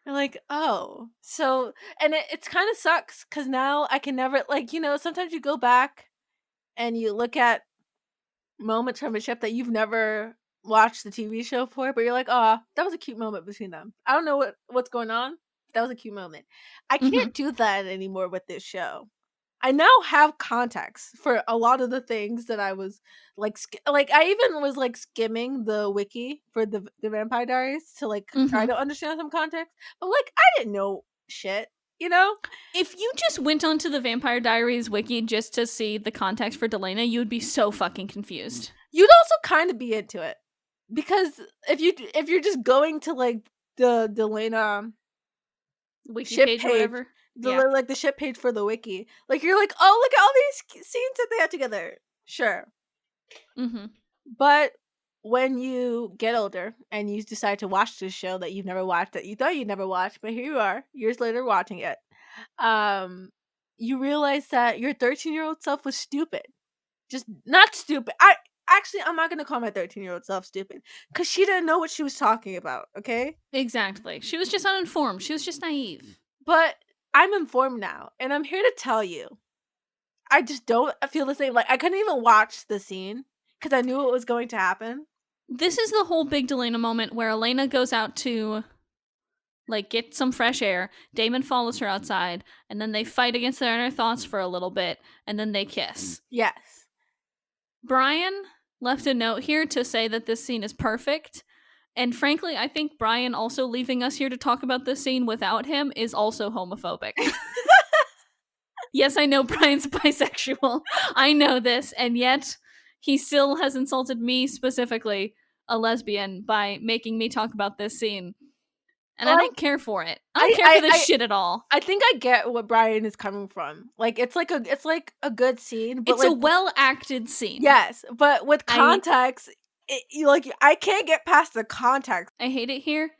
you're like, oh. So, and it's kind of sucks because now I can never, like, you know, sometimes you go back and you look at moments from a ship that you've never watched the TV show for, but you're like, oh, that was a cute moment between them. I don't know what's going on. That was a cute moment. I Mm-hmm. can't do that anymore with this show. I now have context for a lot of the things that I was like, like I even was like skimming the wiki for the Vampire Diaries to like try Mm-hmm. to understand some context, but like I didn't know shit, you know. If you just went onto the Vampire Diaries wiki just to see the context for Delena, you would be so fucking confused. You'd also kind of be into it because if you're just going to like the Delena Wiki ship page or page, whatever. Yeah. like the ship page for the wiki, like you're like, oh, look at all these scenes that they have together. Sure. Mm-hmm. But when you get older and you decide to watch this show that you've never watched, that you thought you'd never watch, but here you are, years later watching it, you realize that your 13-year-old self was stupid. Just not stupid. I'm not gonna call my 13-year-old self stupid because she didn't know what she was talking about. Okay, Exactly. She was just uninformed. She was just naive. but I'm informed now, and I'm here to tell you, I just don't feel the same. Like I couldn't even watch the scene because I knew what was going to happen. This is the whole big Delena moment where Elena goes out to like get some fresh air. Damon follows her outside, and then they fight against their inner thoughts for a little bit, and then they kiss. Yes. Brian left a note here to say that this scene is perfect. And frankly, I think Brian also leaving us here to talk about this scene without him is also homophobic. Yes, I know Brian's bisexual. I know this, and yet he still has insulted me, specifically a lesbian, by making me talk about this scene. And I don't care for it. I don't care for this shit at all. I think I get what Brian is coming from. Like it's like a good scene, but it's like, a well acted scene. Yes, but with context, I can't get past the context. I hate it here.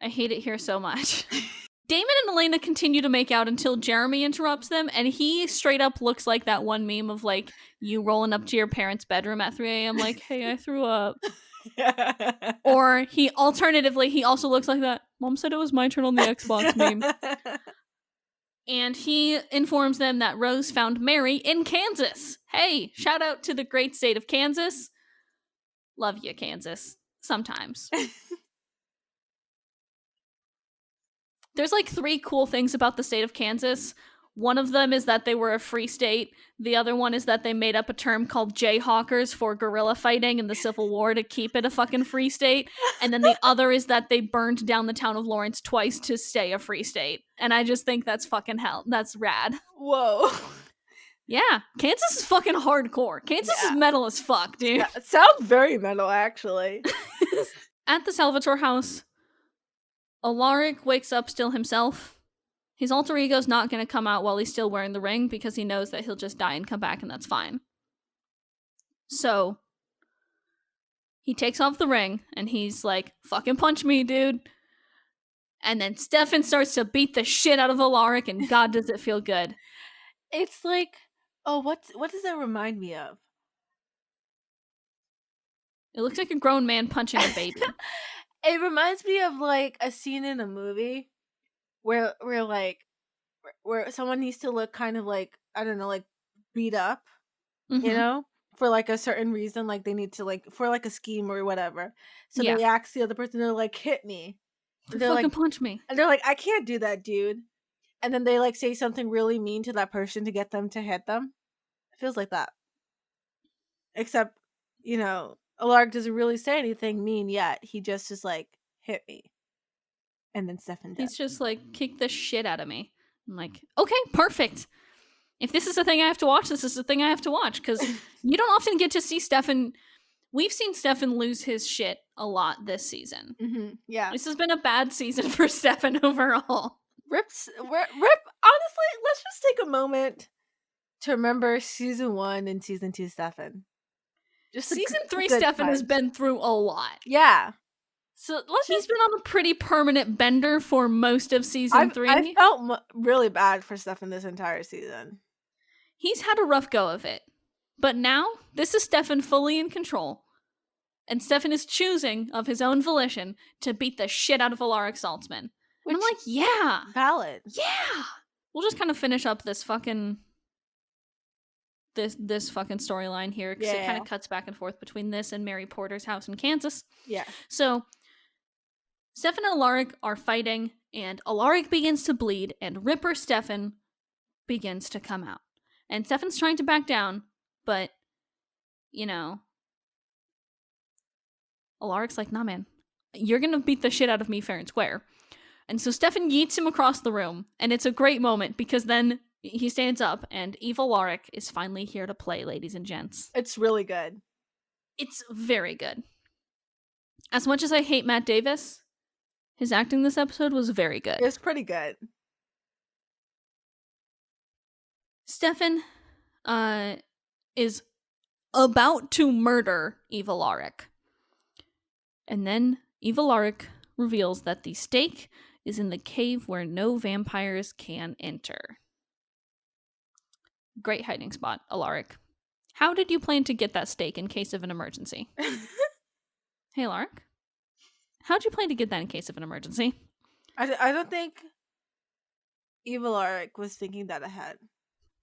I hate it here so much. Damon and Elena continue to make out until Jeremy interrupts them, and he straight up looks like that one meme of like you rolling up to your parents' bedroom at 3 a.m. like, hey, I threw up. Or he also looks like that Mom said it was my turn on the Xbox meme. And he informs them that Rose found Mary in Kansas. Hey, shout out to the great state of Kansas. Love you, Kansas. Sometimes. There's like 3 cool things about the state of Kansas. One of them is that they were a free state. The other one is that they made up a term called Jayhawkers for guerrilla fighting in the Civil War to keep it a fucking free state. And then the other is that they burned down the town of Lawrence twice to stay a free state. And I just think that's fucking hell. That's rad. Whoa. Yeah, Kansas is fucking hardcore. Kansas is metal as fuck, dude. Yeah, it sounds very metal, actually. At the Salvatore house, Alaric wakes up still himself. His alter ego's not going to come out while he's still wearing the ring because he knows that he'll just die and come back and that's fine. So, he takes off the ring and he's like, fucking punch me, dude. And then Stefan starts to beat the shit out of Alaric and God does it feel good. It's like, oh, what does that remind me of? It looks like a grown man punching a baby. It reminds me of like a scene in a movie where someone needs to look kind of like, I don't know, like beat up, Mm-hmm. you know, for like a certain reason, like they need to like for like a scheme or whatever. So Yeah. they ask the other person, they're like, hit me. They're fucking like, punch me. And they're like, I can't do that, dude. And then they like say something really mean to that person to get them to hit them. It feels like that. Except, you know, Alaric doesn't really say anything mean yet. He just is like, hit me. And then Stefan does. He's just like, kick the shit out of me. I'm like, okay, perfect. if this is the thing I have to watch, this is the thing I have to watch. Because you don't often get to see Stefan. We've seen Stefan lose his shit a lot this season. Mm-hmm. Yeah. This has been a bad season for Stefan overall. Rip, honestly, let's just take a moment to remember season 1 and season 2 Stefan. Just season 3 Stefan has been through a lot. Yeah. So he's been on a pretty permanent bender for most of season 3. I felt really bad for Stefan this entire season. He's had a rough go of it. But now, this is Stefan fully in control. And Stefan is choosing, of his own volition, to beat the shit out of Alaric Saltzman. And I'm like, yeah. Valid. Yeah. We'll just kind of finish up this fucking... This fucking storyline here. Because it kind of cuts back and forth between this and Mary Porter's house in Kansas. Yeah. So, Stefan and Alaric are fighting. And Alaric begins to bleed. And Ripper Stefan begins to come out. And Stefan's trying to back down. But, you know... Alaric's like, nah, man. You're gonna beat the shit out of me fair and square. And so Stefan yeets him across the room. And it's a great moment because then he stands up and evil Alaric is finally here to play, ladies and gents. It's really good. It's very good. As much as I hate Matt Davis, his acting this episode was very good. It's pretty good. Stefan is about to murder evil Alaric. And then evil Alaric reveals that the stake is in the cave where no vampires can enter. Great hiding spot, Alaric. How did you plan to get that stake in case of an emergency? Hey, Alaric. How'd you plan to get that in case of an emergency? I don't think evil Alaric was thinking that ahead.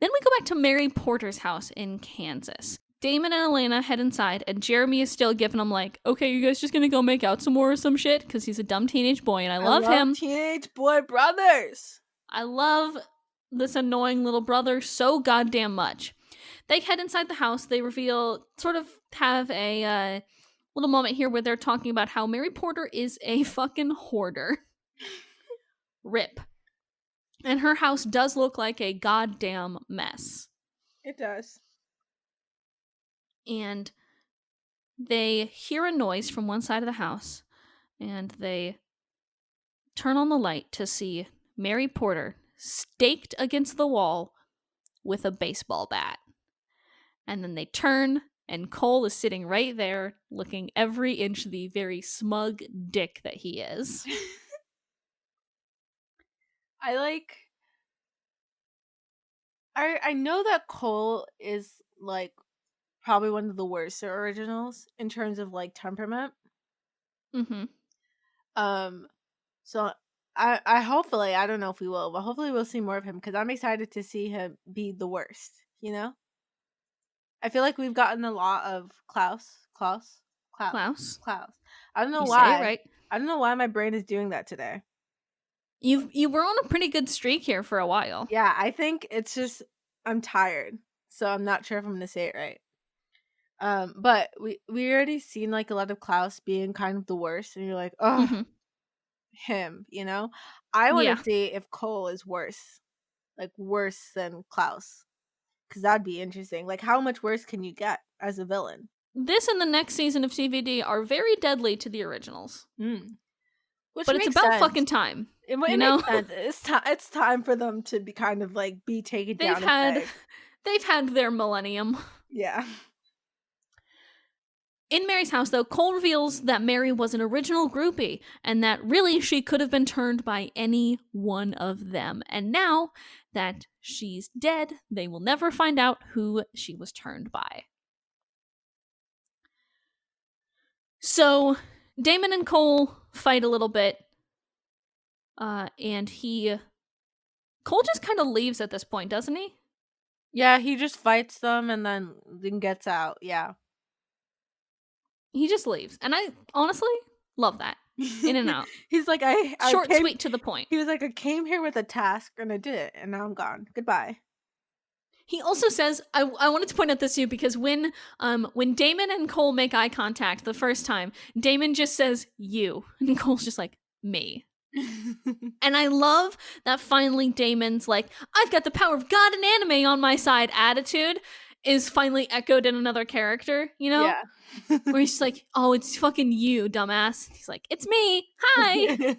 Then we go back to Mary Porter's house in Kansas. Damon and Elena head inside, and Jeremy is still giving them like, okay, you guys just gonna go make out some more or some shit? Because he's a dumb teenage boy, and I love him. Teenage boy brothers! I love this annoying little brother so goddamn much. They head inside the house. They reveal, sort of have a little moment here where they're talking about how Mary Porter is a fucking hoarder. Rip. And her house does look like a goddamn mess. It does. And they hear a noise from one side of the house, and they turn on the light to see Mary Porter staked against the wall with a baseball bat. And then they turn, and Cole is sitting right there, looking every inch the very smug dick that he is. I know that Cole is, like, probably one of the worst originals in terms of, like, temperament. Mm-hmm. So I hopefully, I don't know if we will, but hopefully we'll see more of him because I'm excited to see him be the worst, you know? I feel like we've gotten a lot of Klaus. I don't know why. Say it right. I don't know why my brain is doing that today. You were on a pretty good streak here for a while. Yeah, I think it's just I'm tired, so I'm not sure if I'm gonna say it right. But we already seen like a lot of Klaus being kind of the worst, and you're like, oh, him, you know. I want to see if Cole is worse than Klaus, because that'd be interesting. Like, how much worse can you get as a villain? This and the next season of CVD are very deadly to the originals. But it's about fucking time. It makes sense. It's time for them to be kind of like be taken down. They've had their millennium. Yeah. In Mary's house, though, Cole reveals that Mary was an original groupie, and that really she could have been turned by any one of them. And now that she's dead, they will never find out who she was turned by. So, Damon and Cole fight a little bit, and Cole just kind of leaves at this point, doesn't he? Yeah, he just fights them and then gets out, yeah. He just leaves. And I honestly love that. In and out. He's like, Short, sweet, to the point. He was like, I came here with a task and I did it, and now I'm gone. Goodbye. He also says, I wanted to point out this to you because when Damon and Cole make eye contact the first time, Damon just says, you. And Cole's just like, me. And I love that finally Damon's like, I've got the power of God and anime on my side attitude is finally echoed in another character, you know? Yeah. Where he's like, oh, it's fucking you, dumbass. He's like, it's me. Hi.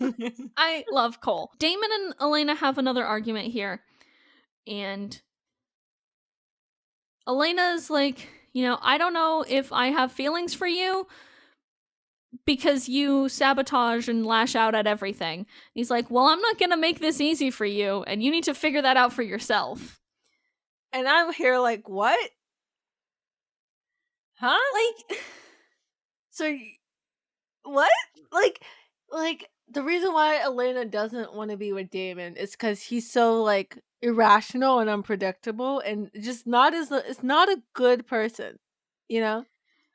I love Cole. Damon and Elena have another argument here. And Elena's like, you know, I don't know if I have feelings for you because you sabotage and lash out at everything. He's like, well, I'm not gonna make this easy for you, and you need to figure that out for yourself. And I'm here like, what? Huh? Like, so what? Like the reason why Elena doesn't want to be with Damon is because he's so like irrational and unpredictable and just it's not a good person, you know?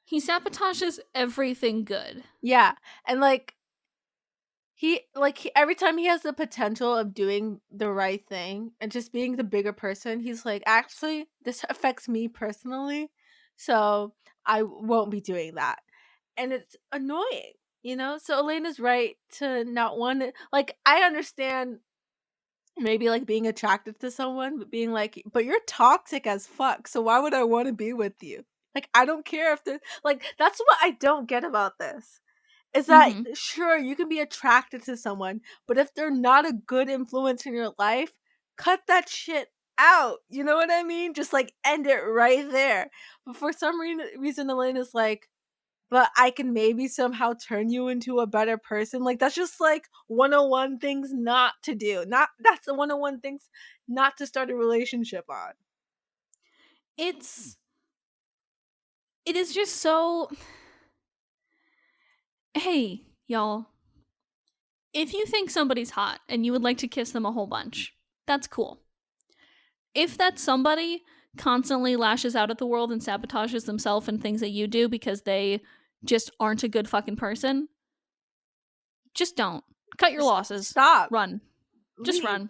he sabotages everything good. Yeah. And every time he has the potential of doing the right thing and just being the bigger person, he's like, actually, this affects me personally, so I won't be doing that. And it's annoying, you know? So Elena's right to not want to, like, I understand maybe like being attracted to someone, but being like, but you're toxic as fuck, so why would I want to be with you? Like, I don't care if they're like, that's what I don't get about this. Is that sure, you can be attracted to someone, but if they're not a good influence in your life, cut that shit out. You know what I mean? Just like end it right there. But for some reason, Elena's like, but I can maybe somehow turn you into a better person. Like, that's just like 101 things not to do. That's the 101 things not to start a relationship on. It is just so. Hey, y'all. If you think somebody's hot and you would like to kiss them a whole bunch, that's cool. If that somebody constantly lashes out at the world and sabotages themselves and things that you do because they just aren't a good fucking person, just don't. Cut your losses. Stop. Run. Just run.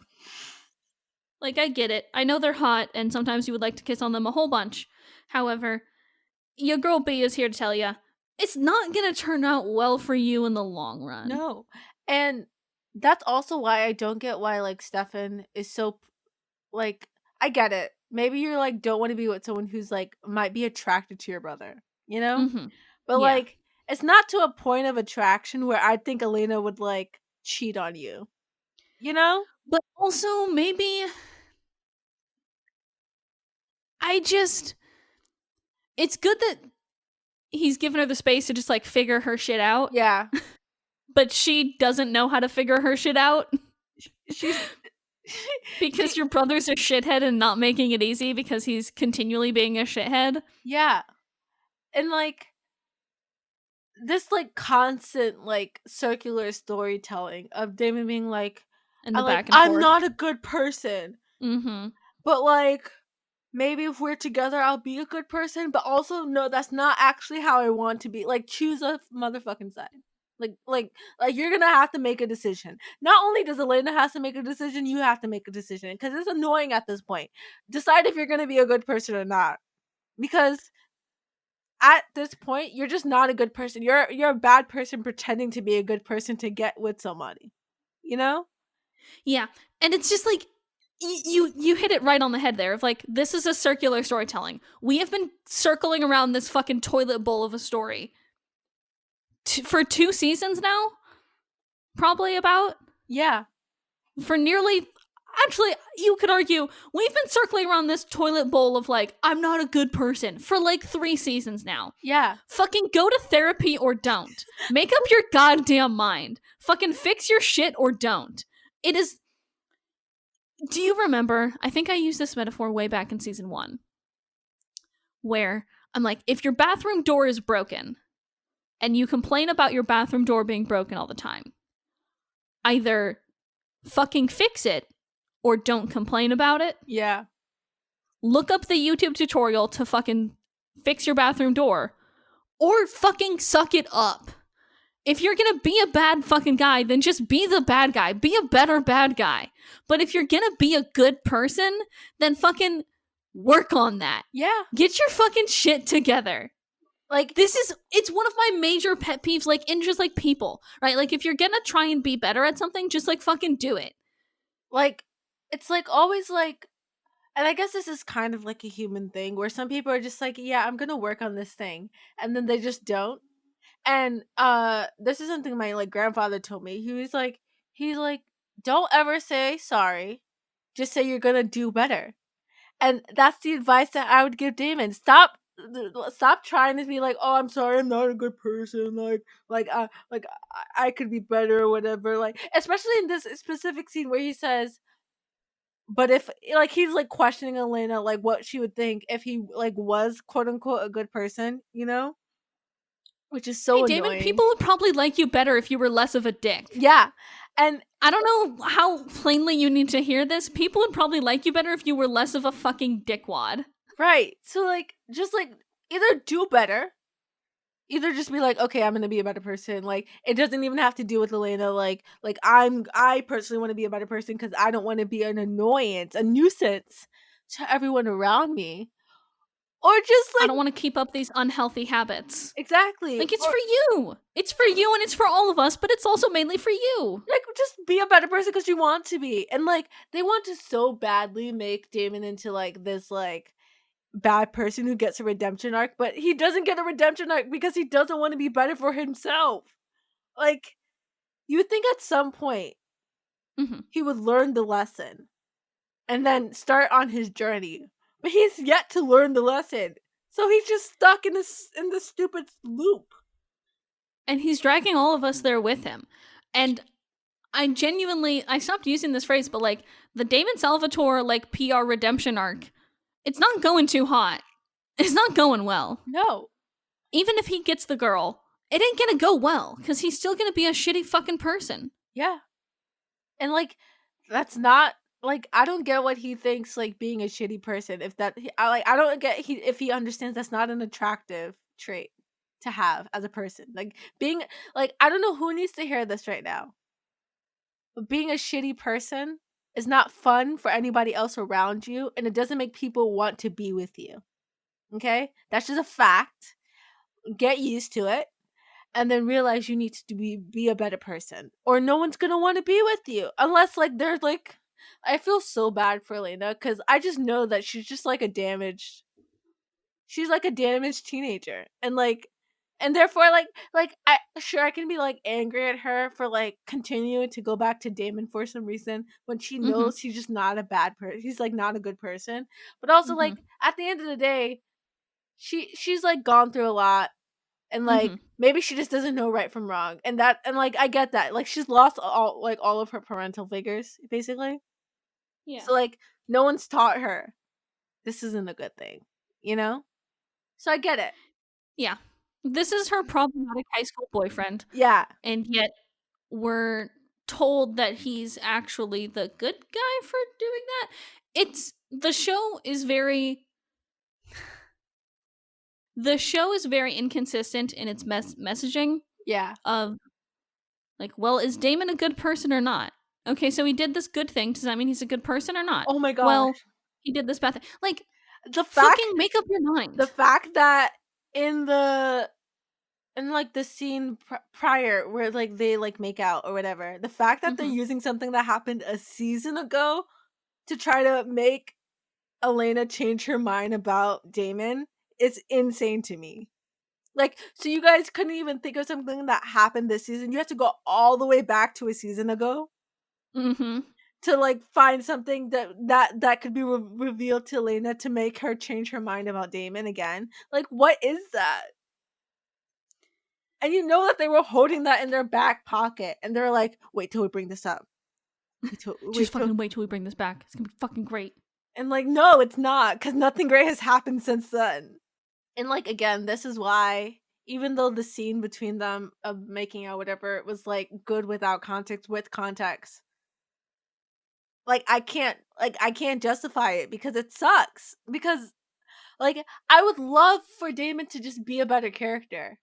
Like, I get it. I know they're hot and sometimes you would like to kiss on them a whole bunch. However, your girl B is here to tell you, it's not gonna turn out well for you in the long run. No. And that's also why I don't get why, like, Stefan is so, like, I get it. Maybe you're, like, don't want to be with someone who's, like, might be attracted to your brother, you know? But, like, it's not to a point of attraction where I think Elena would, like, cheat on you. You know? But also, maybe... It's good that he's given her the space to just, like, figure her shit out. Yeah. But she doesn't know how to figure her shit out. She's... because your brother's a shithead and not making it easy because he's continually being a shithead. Yeah. And, like, this, like, constant, like, circular storytelling of Damon being like, and the back and forth. I'm not a good person. But, like, maybe if we're together, I'll be a good person. But also, no, that's not actually how I want to be. Like, choose a motherfucking side. Like you're gonna have to make a decision. Not only does Elena have to make a decision, you have to make a decision because it's annoying at this point. Decide if you're gonna be a good person or not, because at this point you're just not a good person. You're a bad person pretending to be a good person to get with somebody. You know? Yeah, and it's just like you hit it right on the head there. Of like, this is a circular storytelling. We have been circling around this fucking toilet bowl of a story for 2 seasons now, probably about. Yeah. For nearly, actually, you could argue, we've been circling around this toilet bowl of like, I'm not a good person for like 3 seasons now. Yeah. Fucking go to therapy or don't. Make up your goddamn mind. Fucking fix your shit or don't. It is... Do you remember, I think I used this metaphor way back in season 1, where I'm like, if your bathroom door is broken, and you complain about your bathroom door being broken all the time, either fucking fix it or don't complain about it. Yeah. Look up the YouTube tutorial to fucking fix your bathroom door, or fucking suck it up. If you're gonna be a bad fucking guy, then just be the bad guy. Be a better bad guy. But if you're gonna be a good person, then fucking work on that. Yeah. Get your fucking shit together. Like, it's one of my major pet peeves, like, in just, like, people, right? Like, if you're gonna try and be better at something, just, like, fucking do it. like, it's, like, always, like, and I guess this is kind of like a human thing where some people are just like, yeah, I'm gonna work on this thing, and then they just don't. And this is something my like grandfather told me. He's like, don't ever say sorry. Just say you're gonna do better. And that's the advice that I would give Damon. Stop trying to be like, oh, I'm sorry, I'm not a good person. I could be better or whatever. Like, especially in this specific scene where he says, but if like he's like questioning Elena, like what she would think if he like was quote unquote a good person, which is Hey, so Damon, annoying. people would probably like you better if you were less of a dick. Yeah, and I don't know how plainly you need to hear this. People would probably like you better if you were less of a fucking dickwad. right. So like, just like either do better, either just be like, okay, I'm gonna be a better person. Like it doesn't even have to do with Elena. Like I personally want to be a better person because I don't want to be an annoyance, a nuisance to everyone around me, or just I like don't want to keep up these unhealthy habits. exactly, Like, it's or for you. It's for you and it's for all of us, but it's also mainly for you. like just be a better person because you want to be. And like they want to so badly make Damon into like this like bad person who gets a redemption arc, but he doesn't get a redemption arc because he doesn't want to be better for himself. Like you would think at some point Mm-hmm. he would learn the lesson and then start on his journey, but he's yet to learn the lesson. So he's just stuck in this stupid loop. And he's dragging all of us there with him. And I stopped using this phrase, but like the Damon Salvatore like PR redemption arc, it's not going too hot. It's not going well. No. Even if he gets the girl, it ain't gonna go well because he's still gonna be a shitty fucking person. Yeah. And like that's not like I don't get what he thinks like being a shitty person if that I don't get if he understands that's not an attractive trait to have as a person. Like being like I don't know who needs to hear this right now. But being a shitty person is not fun for anybody else around you and it doesn't make people want to be with you. Okay? That's just a fact. Get used to it and then realize you need to be a better person or no one's gonna want to be with you unless like there's like I feel so bad for Elena because I just know that she's like a damaged teenager and therefore I can be like angry at her for like continuing to go back to Damon for some reason when she knows he's just not a bad person, he's like not a good person, but also like at the end of the day she's like gone through a lot and like maybe she just doesn't know right from wrong and like I get that like she's lost all of her parental figures basically. Yeah. So like no one's taught her this isn't a good thing, so I get it. Yeah. This is her problematic high school boyfriend. Yeah. And yet we're told that he's actually the good guy for doing that. The show is very inconsistent in its messaging. Yeah. Of like, well, is Damon a good person or not? Okay, so he did this good thing. Does that mean he's a good person or not? Oh my gosh. Well, he did this bad thing. Like, the fact, fucking make up your mind. The fact that in like the scene prior where like they like make out or whatever, the fact that they're using something that happened a season ago to try to make Elena change her mind about Damon is insane to me. Like, so you guys couldn't even think of something that happened this season. You have to go all the way back to a season ago to like find something that could be revealed to Elena to make her change her mind about Damon again. Like, what is that? And you know that they were holding that in their back pocket, and they're like, "Wait till we bring this up. Wait till we bring this back. It's gonna be fucking great." And like, no, it's not, because nothing great has happened since then. And like, again, this is why, even though the scene between them of making out, whatever, was like good without context, with context, like I can't justify it because it sucks. Because like I would love for Damon to just be a better character.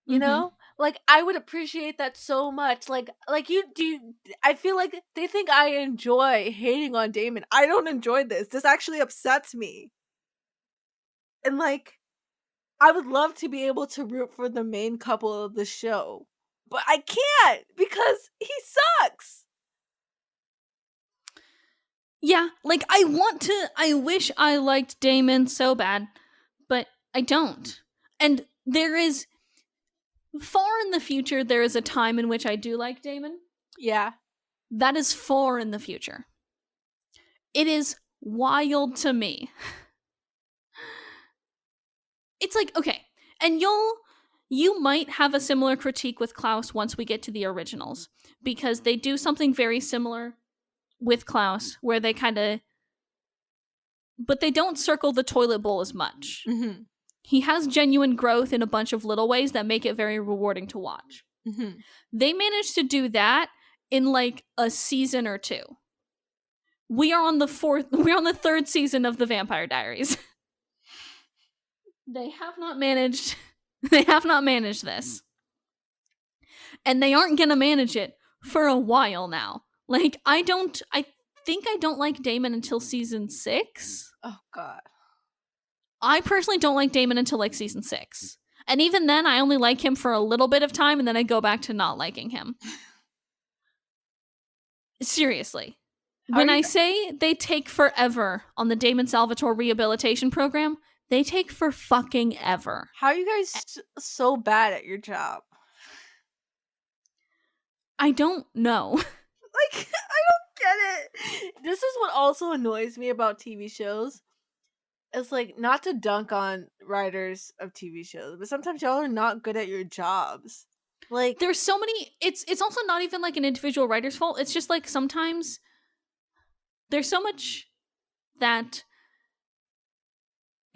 You know? Like I would appreciate that so much. Like you do. I feel like they think I enjoy hating on Damon. I don't enjoy this. This actually upsets me. And like I would love to be able to root for the main couple of the show, but I can't because he sucks. Yeah, like I wish I liked Damon so bad, but I don't. And there is, far in the future, there is a time in which I do like Damon. Yeah. That is far in the future. It is wild to me. It's like, okay, and you might have a similar critique with Klaus once we get to the originals, because they do something very similar with Klaus, where they kind of, but they don't circle the toilet bowl as much. Mm-hmm. He has genuine growth in a bunch of little ways that make it very rewarding to watch. Mm-hmm. They managed to do that in like a season or two. We're on the third season of the Vampire Diaries. They have not managed this. And they aren't gonna manage it for a while now. Like, I think I don't like Damon until season 6. Oh god. I personally don't like Damon until like season 6. And even then, I only like him for a little bit of time, and then I go back to not liking him. Seriously. When I say they take forever on the Damon Salvatore rehabilitation program, they take for fucking ever. How are you guys so bad at your job? I don't know. Like, I don't get it. This is what also annoys me about TV shows. It's like, not to dunk on writers of TV shows, but sometimes y'all are not good at your jobs. Like, there's so many, it's also not even like an individual writer's fault. It's just like sometimes there's so much that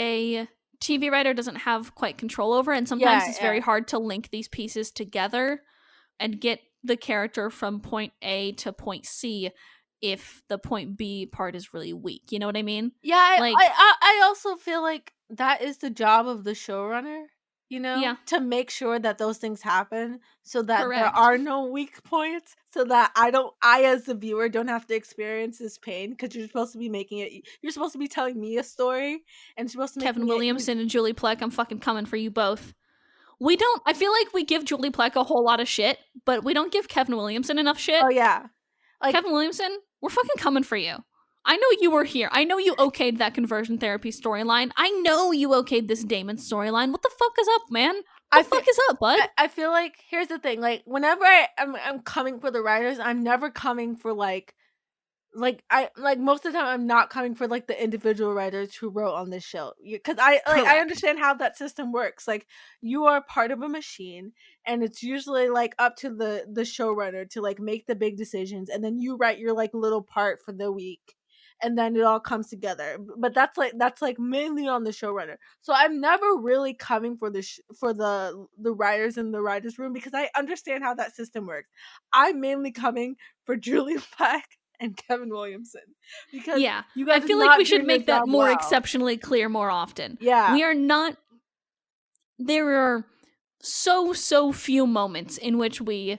a TV writer doesn't have quite control over, and sometimes it's very hard to link these pieces together and get the character from point A to point C if the point B part is really weak. You know what I mean? Yeah, like, I also feel like that is the job of the showrunner, you know? Yeah. To make sure that those things happen so that Correct. there are no weak points, so that I as the viewer don't have to experience this pain, because you're supposed to be you're supposed to be telling me a story, and you're supposed to make Kevin Williamson and Julie Plec, I'm fucking coming for you both. I feel like we give Julie Plec a whole lot of shit, but we don't give Kevin Williamson enough shit. Oh yeah. Like, Kevin Williamson, we're fucking coming for you. I know you were here. I know you okayed that conversion therapy storyline. I know you okayed this Damon storyline. What the fuck is up, man? What the fuck is up, bud? I feel like, here's the thing, like, whenever I'm coming for the writers, I'm never coming for like most of the time I'm not coming for like the individual writers who wrote on this show, because I understand how that system works. Like, you are part of a machine, and it's usually like up to the showrunner to like make the big decisions, and then you write your like little part for the week, and then it all comes together. But that's like mainly on the showrunner. So I'm never really coming for the writers in the writers room, because I understand how that system works. I'm mainly coming for Julie Plec and Kevin Williamson, because you guys, I feel like we should make that more exceptionally clear more often. Yeah, we are not. There are so few moments in which we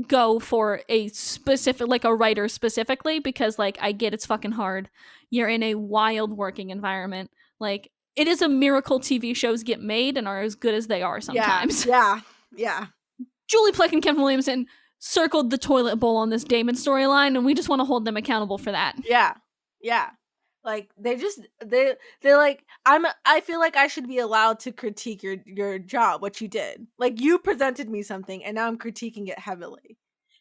go for a specific, like a writer specifically, because like, I get it's fucking hard. You're in a wild working environment. Like, it is a miracle TV shows get made and are as good as they are sometimes. Yeah. Julie Plec and Kevin Williamson circled the toilet bowl on this Damon storyline, and we just want to hold them accountable for that. Yeah. Like, they're like, I feel like I should be allowed to critique your job, what you did. Like, you presented me something, and now I'm critiquing it heavily.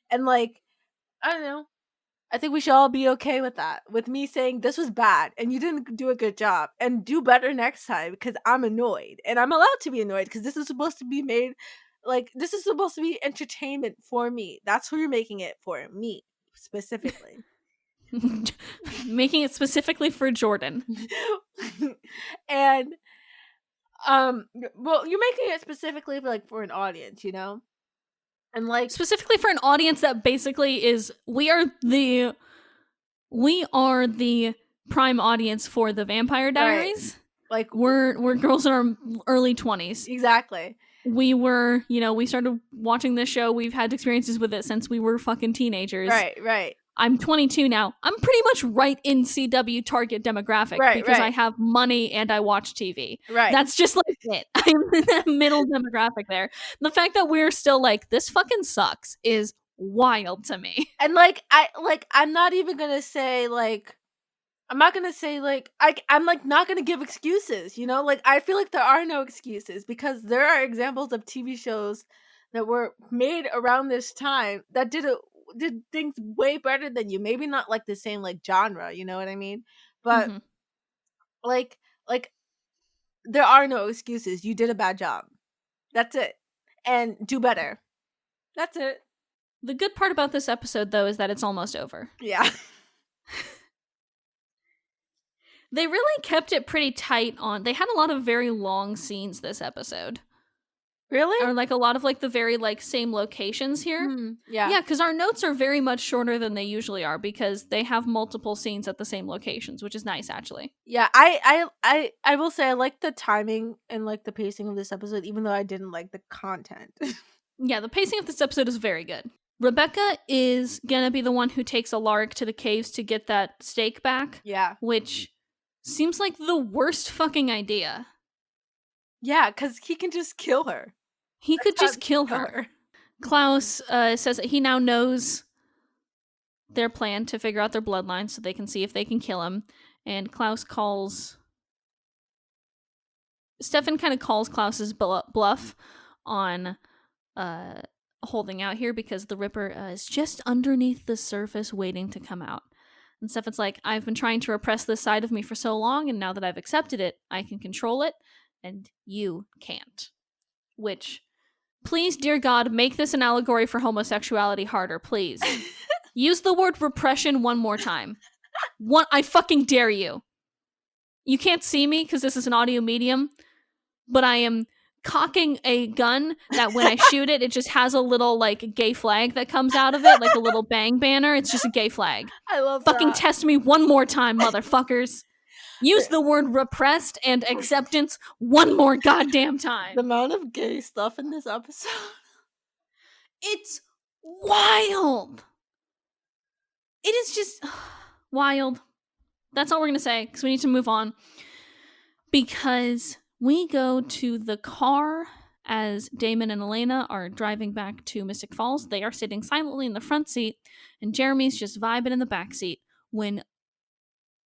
And like, I don't know. I think we should all be okay with that. With me saying this was bad and you didn't do a good job, and do better next time, because I'm annoyed. And I'm allowed to be annoyed, because this is supposed to be made, like, this is supposed to be entertainment for me. That's who you're making it for, me specifically. Making it specifically for Jordan. And well, you're making it specifically for an audience, you know? And like, specifically for an audience that basically is, we are the prime audience for the Vampire Diaries. Right. Like, we're girls in our early 20s. Exactly. We were, we started watching this show. We've had experiences with it since we were fucking teenagers. Right. I'm 22 now. I'm pretty much right in CW target demographic because I have money and I watch TV. Right. That's just like it. I'm in that middle demographic there. The fact that we're still like, this fucking sucks is wild to me. And I'm not even gonna say I'm not gonna say I'm not gonna give excuses, you know? Like, I feel like there are no excuses because there are examples of TV shows that were made around this time that did things way better than you. Maybe not like the same like genre, you know what I mean? But like there are no excuses. You did a bad job. That's it. And do better. That's it. The good part about this episode, though, is that it's almost over. Yeah. They really kept it pretty tight on... They had a lot of very long scenes this episode. Really? Or, like, a lot of, like, the very, like, same locations here. Yeah. Yeah, because our notes are very much shorter than they usually are because they have multiple scenes at the same locations, which is nice, actually. Yeah, I will say I like the timing and, like, the pacing of this episode, even though I didn't like the content. Yeah, the pacing of this episode is very good. Rebecca is gonna be the one who takes Alaric to the caves to get that stake back. Yeah. Which seems like the worst fucking idea. Yeah, because he can just kill her. He could just kill her. Klaus says that he now knows their plan to figure out their bloodline so they can see if they can kill him. And Klaus calls... Stefan kind of calls Klaus's bluff on holding out here because the Ripper is just underneath the surface waiting to come out. And Stefan's like, I've been trying to repress this side of me for so long, and now that I've accepted it, I can control it, and you can't. Which, please, dear God, make this an allegory for homosexuality harder, please. Use the word repression one more time. I fucking dare you. You can't see me because this is an audio medium, but I am cocking a gun that when I shoot it, it just has a little, like, gay flag that comes out of it, like a little bang banner. It's just a gay flag. I love fucking that. Test me one more time, motherfuckers. Use the word repressed and acceptance one more goddamn time. The amount of gay stuff in this episode. It's wild. It is just wild. That's all we're going to say, because we need to move on. Because we go to the car as Damon and Elena are driving back to Mystic Falls. They are sitting silently in the front seat, and Jeremy's just vibing in the back seat when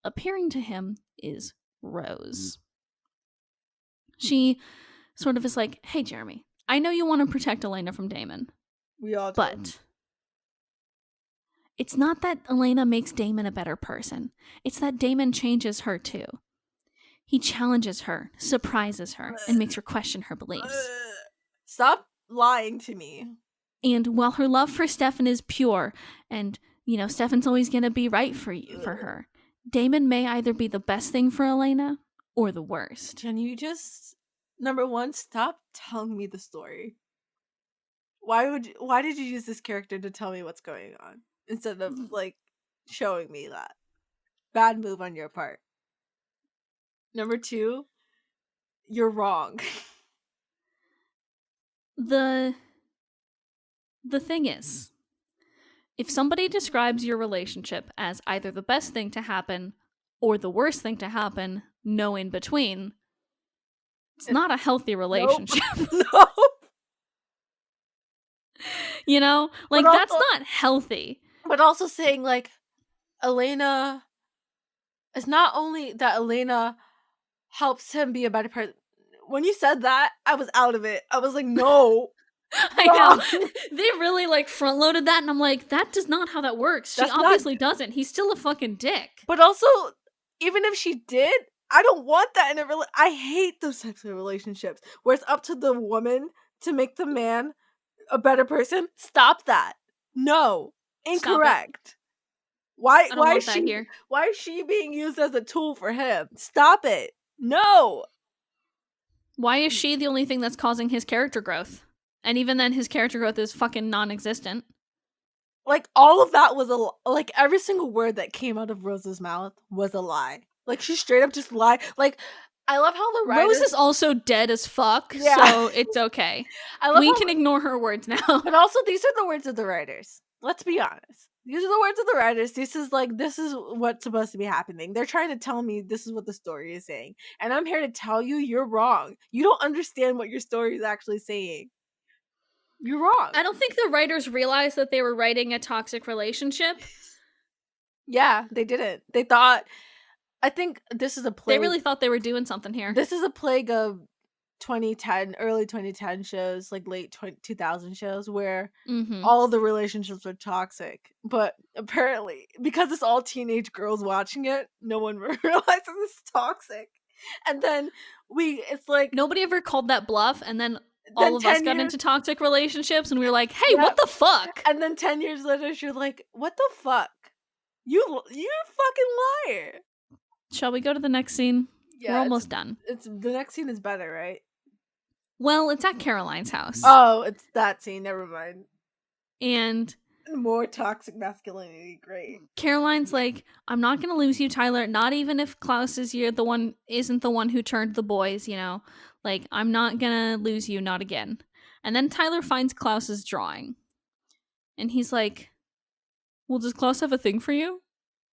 appearing to him is Rose. She sort of is like, hey, Jeremy, I know you want to protect Elena from Damon. We all do. But it's not that Elena makes Damon a better person. It's that Damon changes her too. He challenges her, surprises her, and makes her question her beliefs. Stop lying to me. And while her love for Stefan is pure, and, you know, Stefan's always going to be right for her, Damon may either be the best thing for Elena or the worst. Can you just, number one, stop telling me the story? Why did you use this character to tell me what's going on instead of, like, showing me that? Bad move on your part. Number two, you're wrong. The thing is, if somebody describes your relationship as either the best thing to happen or the worst thing to happen, no in between, it's not a healthy relationship. Nope. You know? Like, But that's also, not healthy. But also saying, like, Elena... It's not only that Elena helps him be a better person. When you said that, I was out of it. I was like, no. I know. They really, like, front-loaded that, and I'm like, that does not how that works. She obviously doesn't. He's still a fucking dick. But also, even if she did, I don't want that in a I hate those types of relationships where it's up to the woman to make the man a better person. Stop that. No. Incorrect. Why is she being used as a tool for him? Stop it. No. Why is she the only thing that's causing his character growth? And even then, his character growth is fucking non-existent. Like, all of that was like, every single word that came out of Rose's mouth was a lie. Like, she straight up just lied. Like, I love how the writers... Rose is also dead as fuck, so it's okay. We can ignore her words now. But also, these are the words of the writers. Let's be honest. These are the words of the writers. This is what's supposed to be happening. They're trying to tell me this is what the story is saying. And I'm here to tell you you're wrong. You don't understand what your story is actually saying. You're wrong. I don't think the writers realized that they were writing a toxic relationship. Yeah, they didn't. They thought, I think this is a plague. They really thought they were doing something here. This is a plague of 2010, early 2010 shows, like late 2000 shows, where all the relationships are toxic. But apparently, because it's all teenage girls watching it, no one realizes it's toxic. And then it's like nobody ever called that bluff, and then all of us got into toxic relationships, and we were like, "Hey, what the fuck?" And then 10 years later, you're like, "What the fuck? You fucking liar!" Shall we go to the next scene? Yeah, we're almost done. The next scene is better, right? Well, it's at Caroline's house. Oh, it's that scene. Never mind. And more toxic masculinity. Great. Caroline's like, I'm not gonna lose you, Tyler. Not even if Klaus isn't the one who turned the boys. You know, like I'm not gonna lose you, not again. And then Tyler finds Klaus's drawing, and he's like, "Well, does Klaus have a thing for you?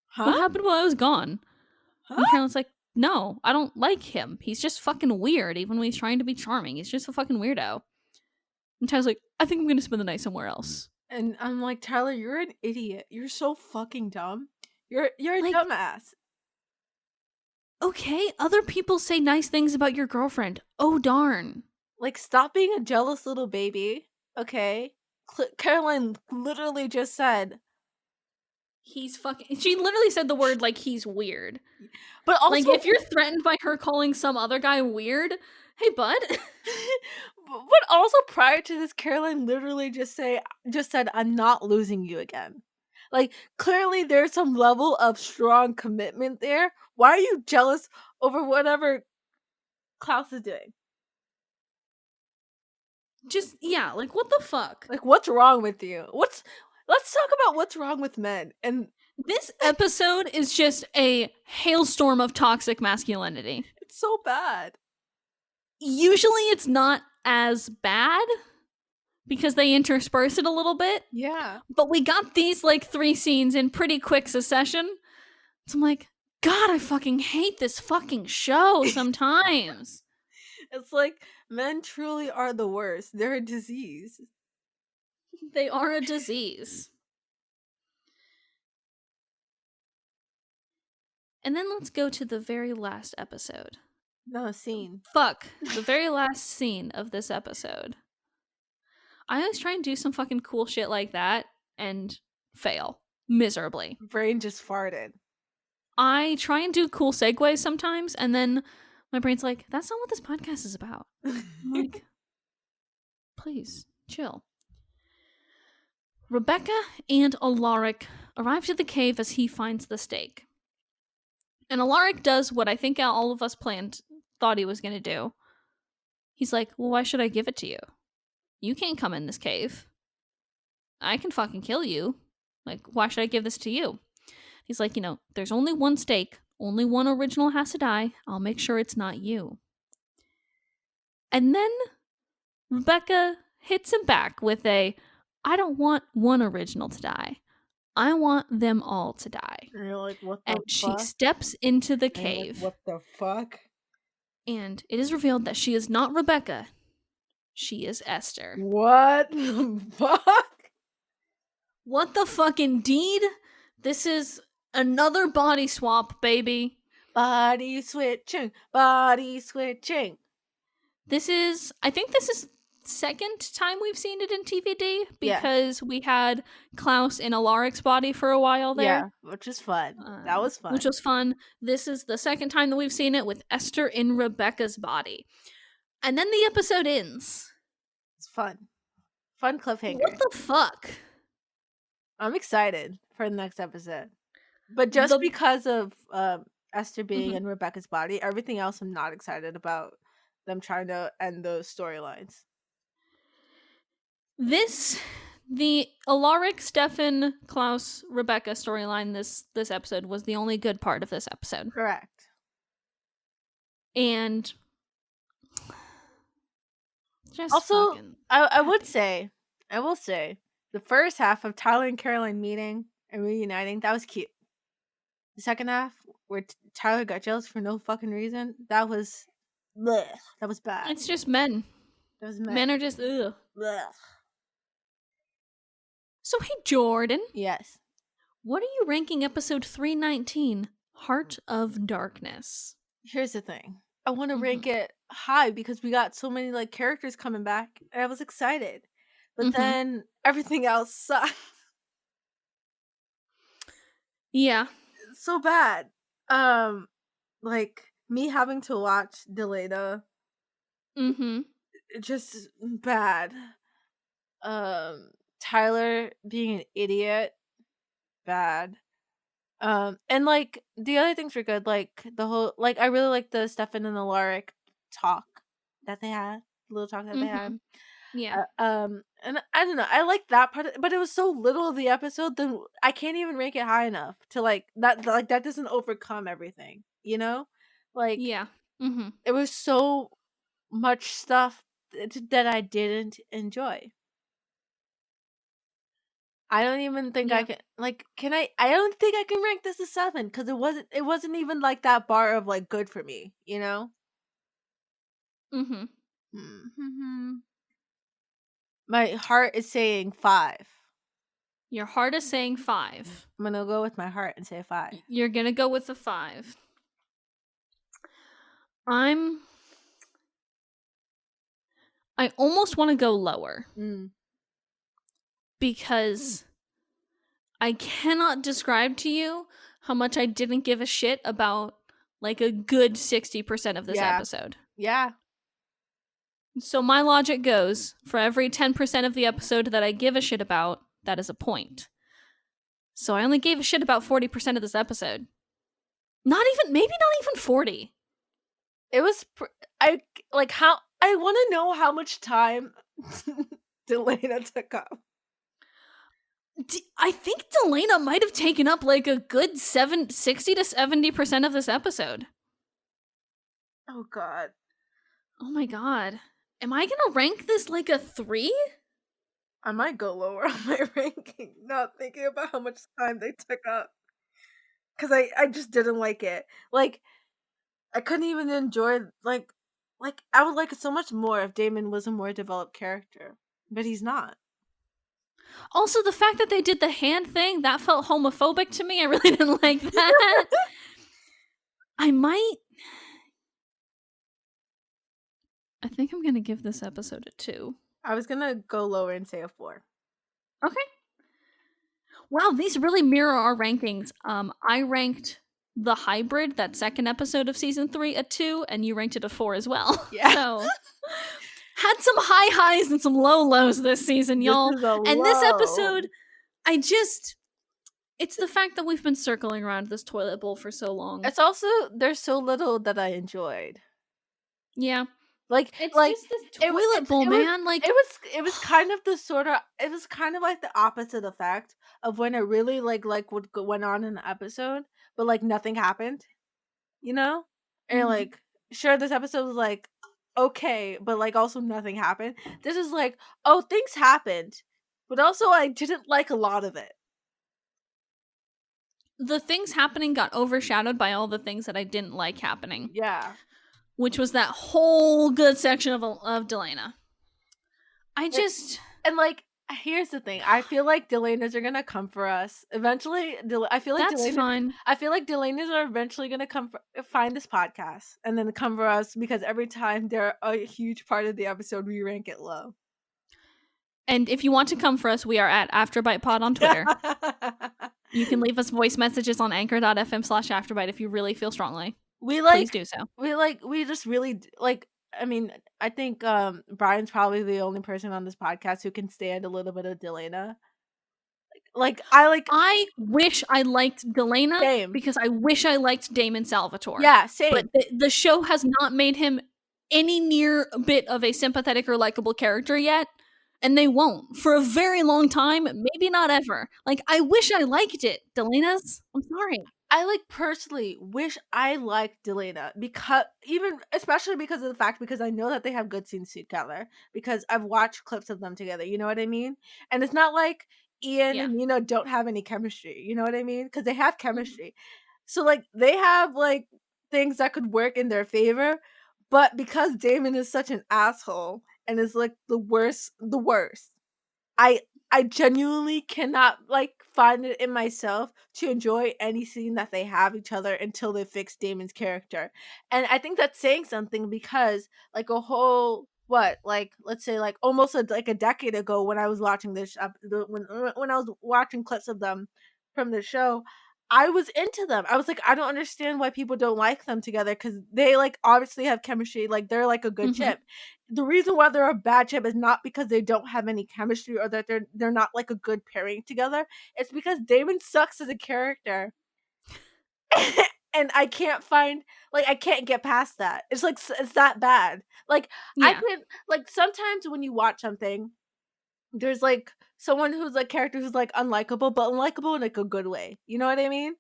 Huh? What happened while I was gone?" Huh? And Caroline's like, "No, I don't like him. He's just fucking weird. Even when he's trying to be charming, he's just a fucking weirdo." And Tyler's like, "I think I'm gonna spend the night somewhere else." And I'm like, Tyler, you're an idiot. You're so fucking dumb. You're a dumbass. Okay, other people say nice things about your girlfriend. Oh darn. Like, stop being a jealous little baby. Okay? Caroline literally just said he's fucking. She literally said the word like he's weird. But also, like, if you're threatened by her calling some other guy weird, hey bud. But also prior to this, Caroline literally just said, "I'm not losing you again." Like, clearly there's some level of strong commitment there. Why are you jealous over whatever Klaus is doing? Just, yeah, like, what the fuck? Like, what's wrong with you? Let's talk about what's wrong with men. And this episode is just a hailstorm of toxic masculinity. It's so bad. Usually it's not as bad because they intersperse it a little bit. Yeah. But we got these, like, 3 scenes in pretty quick succession. So I'm like, God, I fucking hate this fucking show sometimes. It's like, men truly are the worst. They're a disease. They are a disease. And then let's go to the very last episode. No, scene. Fuck. The very last scene of this episode. I always try and do some fucking cool shit like that and fail miserably. Brain just farted. I try and do cool segues sometimes, and then my brain's like, that's not what this podcast is about. I'm like, please, chill. Rebecca and Alaric arrive to the cave as he finds the stake. And Alaric does what I think all of us thought he was going to do. He's like, well, why should I give it to you? You can't come in this cave. I can fucking kill you. Like, why should I give this to you? He's like, there's only one stake. Only one original has to die. I'll make sure it's not you. And then Rebecca hits him back with I don't want one original to die. I want them all to die. And you're like, what the fuck? And she steps into the cave. Like, what the fuck? And it is revealed that she is not Rebecca. She is Esther. What the fuck? What the fuck indeed? This is another body swap, baby. Body switching. Body switching. I think this is second time we've seen it in TVD because we had Klaus in Alaric's body for a while there. Yeah, which is fun. That was fun. Which was fun. This is the second time that we've seen it with Esther in Rebecca's body. And then the episode ends. It's fun. Fun cliffhanger. What the fuck? I'm excited for the next episode. But just because of Esther being in Rebecca's body, everything else I'm not excited about them trying to end those storylines. The Alaric, Stefan, Klaus, Rebecca storyline this episode was the only good part of this episode. Correct. And just also, I will say, the first half of Tyler and Caroline meeting and reuniting. That was cute. The second half, where Tyler got jealous for no fucking reason, that was, bleh, that was bad. It's just men. That was mad. Men are just ugh. Bleh. So hey, Jordan, Yes. what are you ranking episode 319, Heart of Darkness? Here's the thing. I want to rank it high because we got so many like characters coming back, and I was excited. But then everything else sucked. Yeah. It's so bad. Like me having to watch Delena. Just bad. Tyler being an idiot. Bad. And like the other things were good. Like the whole, like I really like the Stefan and Alaric talk that they had. The little talk that they had. Yeah. And I don't know. I like that part, but it was so little of the episode. Then I can't even rank it high enough to like that. Like that doesn't overcome everything, you know. Like Yeah. it was so much stuff that I didn't enjoy. I don't even think I Yeah. can like. Can I? I don't think I can rank this a 7 because it wasn't. It wasn't even like that bar of like good for me, you know. My heart is saying 5. Your heart is saying 5. I'm gonna go with my heart and say 5. You're gonna go with the 5. I almost want to go lower. Because I cannot describe to you how much I didn't give a shit about like a good 60% of this episode. Yeah. So my logic goes, for every 10% of the episode that I give a shit about, that is a point. So I only gave a shit about 40% of this episode. Maybe not even 40. It was, I want to know how much time Delena took up. I think Delena might have taken up like a good 60 to 70% of this episode. Oh god. Oh my god. Am I gonna rank this like a 3? I might go lower on my ranking, not thinking about how much time they took up. Because I just didn't like it. Like, I couldn't even enjoy, like, I would like it so much more if Damon was a more developed character. But he's not. Also, the fact that they did the hand thing, that felt homophobic to me. I really didn't like that. I think I'm gonna give this episode a 2. I was gonna go lower and say a 4. Okay. Wow, these really mirror our rankings. I ranked the hybrid, that second episode of season 3, a 2, and you ranked it a 4 as well. Yeah. So had some high highs and some low lows this season, y'all. And this episode, it's the fact that we've been circling around this toilet bowl for so long. It's also, there's so little that I enjoyed. Yeah. Like, it's like just this toilet bowl, man. Like it was kind of the sort of, it was kind of like the opposite effect of when it really went on in the episode, but like nothing happened, you know? And like, sure, this episode was like okay, but like also nothing happened. This is like, oh, things happened, but also I didn't like a lot of it. The things happening got overshadowed by all the things that I didn't like happening. Yeah. Which was that whole good section of Delena. And like, here's the thing. I feel like Delenas are gonna come for us eventually. I feel like that's fine. I feel like Delenas are eventually gonna find this podcast and then come for us because every time they're a huge part of the episode, we rank it low. And if you want to come for us, we are at Afterbite Pod on Twitter. You can leave us voice messages on anchor.fm/Afterbite if you really feel strongly. Please do so. We just really like. I mean, I think Brian's probably the only person on this podcast who can stand a little bit of Delena. I wish I liked Delena. Same. Because I wish I liked Damon Salvatore. Yeah, same. But the show has not made him any near bit of a sympathetic or likable character yet. And they won't for a very long time, maybe not ever. Like, I wish I liked it, Delena's. I'm sorry. I personally wish I liked Delena especially because of the fact because I know that they have good scenes together because I've watched clips of them together. You know what I mean? And it's not like Ian and Nina don't have any chemistry. You know what I mean? Because they have chemistry. So, like, they have, like, things that could work in their favor. But because Damon is such an asshole and is, like, the worst, I genuinely cannot, like, find it in myself to enjoy any scene that they have each other until they fix Damon's character. And I think that's saying something because, like, a whole let's say, like, almost a decade ago when I was watching this when I was watching clips of them from the show, I was into them. I was like, I don't understand why people don't like them together because they, like, obviously have chemistry. Like, they're, like, a good chip. The reason why they're a bad chip is not because they don't have any chemistry or that they're not, like, a good pairing together. It's because Damon sucks as a character. And I can't get past that. It's like, it's that bad. Like, I can, like, sometimes when you watch something, there's, like, someone who's, like, character who's, like, unlikable, but unlikable in, like, a good way. You know what I mean?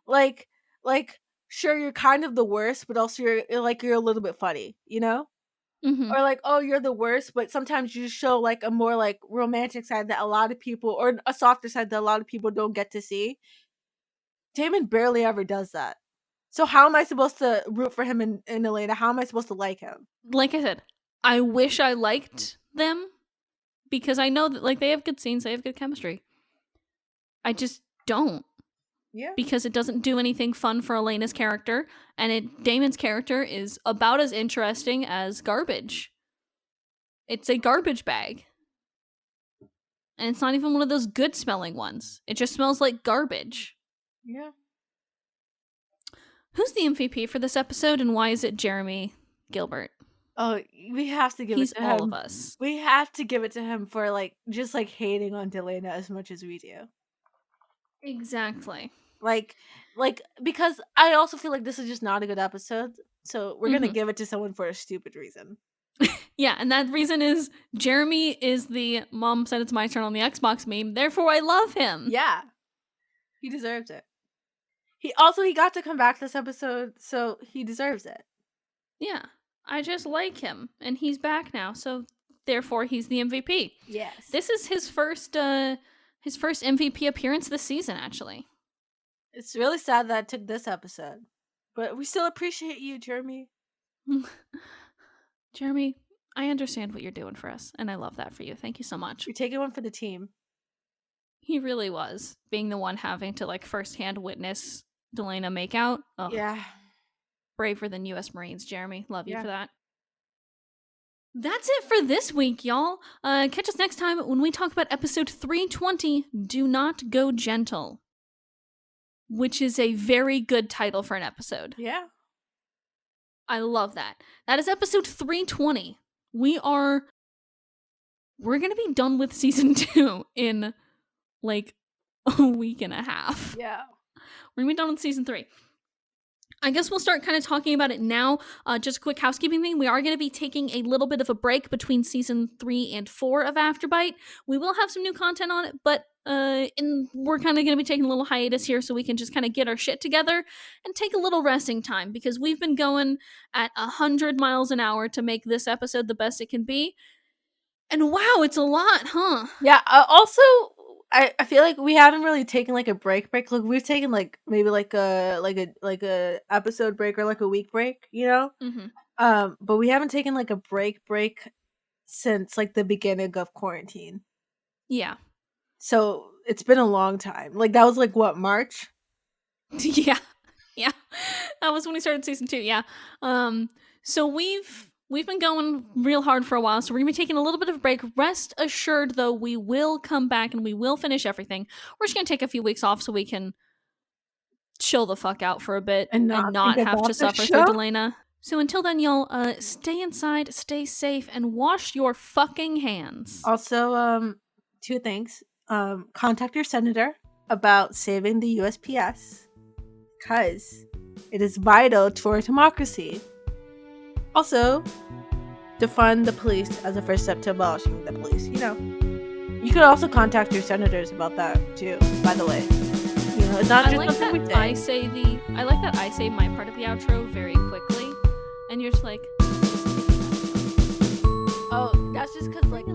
Like, sure, you're kind of the worst, but also you're a little bit funny, you know? Or, like, oh, you're the worst, but sometimes you show, like, a more, like, romantic side that a lot of people, or a softer side that a lot of people don't get to see. Damon barely ever does that. So how am I supposed to root for him and Elena? How am I supposed to like him? Like I said, I wish I liked them because I know that, like, they have good scenes, they have good chemistry. I just don't. Yeah. Because it doesn't do anything fun for Elena's character, and Damon's character is about as interesting as garbage. It's a garbage bag. And it's not even one of those good smelling ones. It just smells like garbage. Yeah. Who's the MVP for this episode, and why is it Jeremy Gilbert? Oh, we have to give it to him. He's all of us. We have to give it to him for, like, just, like, hating on Delena as much as we do. Exactly. Like, because I also feel like this is just not a good episode, so we're gonna give it to someone for a stupid reason. Yeah, and that reason is Jeremy is the mom said it's my turn on the Xbox meme, therefore I love him. Yeah. He deserves it. He got to come back this episode, so he deserves it. Yeah. I just like him, and he's back now, so therefore he's the MVP. Yes. This is his first MVP appearance this season, actually. It's really sad that it took this episode, but we still appreciate you, Jeremy. Jeremy, I understand what you're doing for us, and I love that for you. Thank you so much. You're taking one for the team. He really was, being the one having to, like, firsthand witness Delena make out. Ugh. Yeah. Braver than U.S. Marines, Jeremy. Love you for that. That's it for this week, y'all. Catch us next time when we talk about episode 320, Do Not Go Gentle. Which is a very good title for an episode. Yeah. I love that. That is episode 320. We're going to be done with season 2 in, like, a week and a half. Yeah. We're going to be done with season 3. I guess we'll start kind of talking about it now. Just a quick housekeeping thing. We are going to be taking a little bit of a break between season 3 and 4 of Afterbite. We will have some new content on it, but we're kind of going to be taking a little hiatus here so we can just kind of get our shit together and take a little resting time because we've been going at 100 miles an hour to make this episode the best it can be. And wow, it's a lot, huh? Yeah. Also, I feel like we haven't really taken, like, a break. Like, we've taken, like, maybe like a episode break or like a week break, you know. But we haven't taken, like, a break since, like, the beginning of quarantine. Yeah. So it's been a long time. Like, that was, like, what, March? Yeah. That was when we started season 2. Yeah. So we've been going real hard for a while, so we're going to be taking a little bit of a break. Rest assured, though, we will come back and we will finish everything. We're just going to take a few weeks off so we can chill the fuck out for a bit and not have to suffer through Delena. So until then, y'all, stay inside, stay safe, and wash your fucking hands. Also, 2 things. Contact your senator about saving the USPS, because it is vital to our democracy. Also, defund the police as a first step to abolishing the police. You know, you could also contact your senators about that too. By the way, you know, it's not just something we say. I like that I say my part of the outro very quickly, and you're just like, oh, that's just because, like.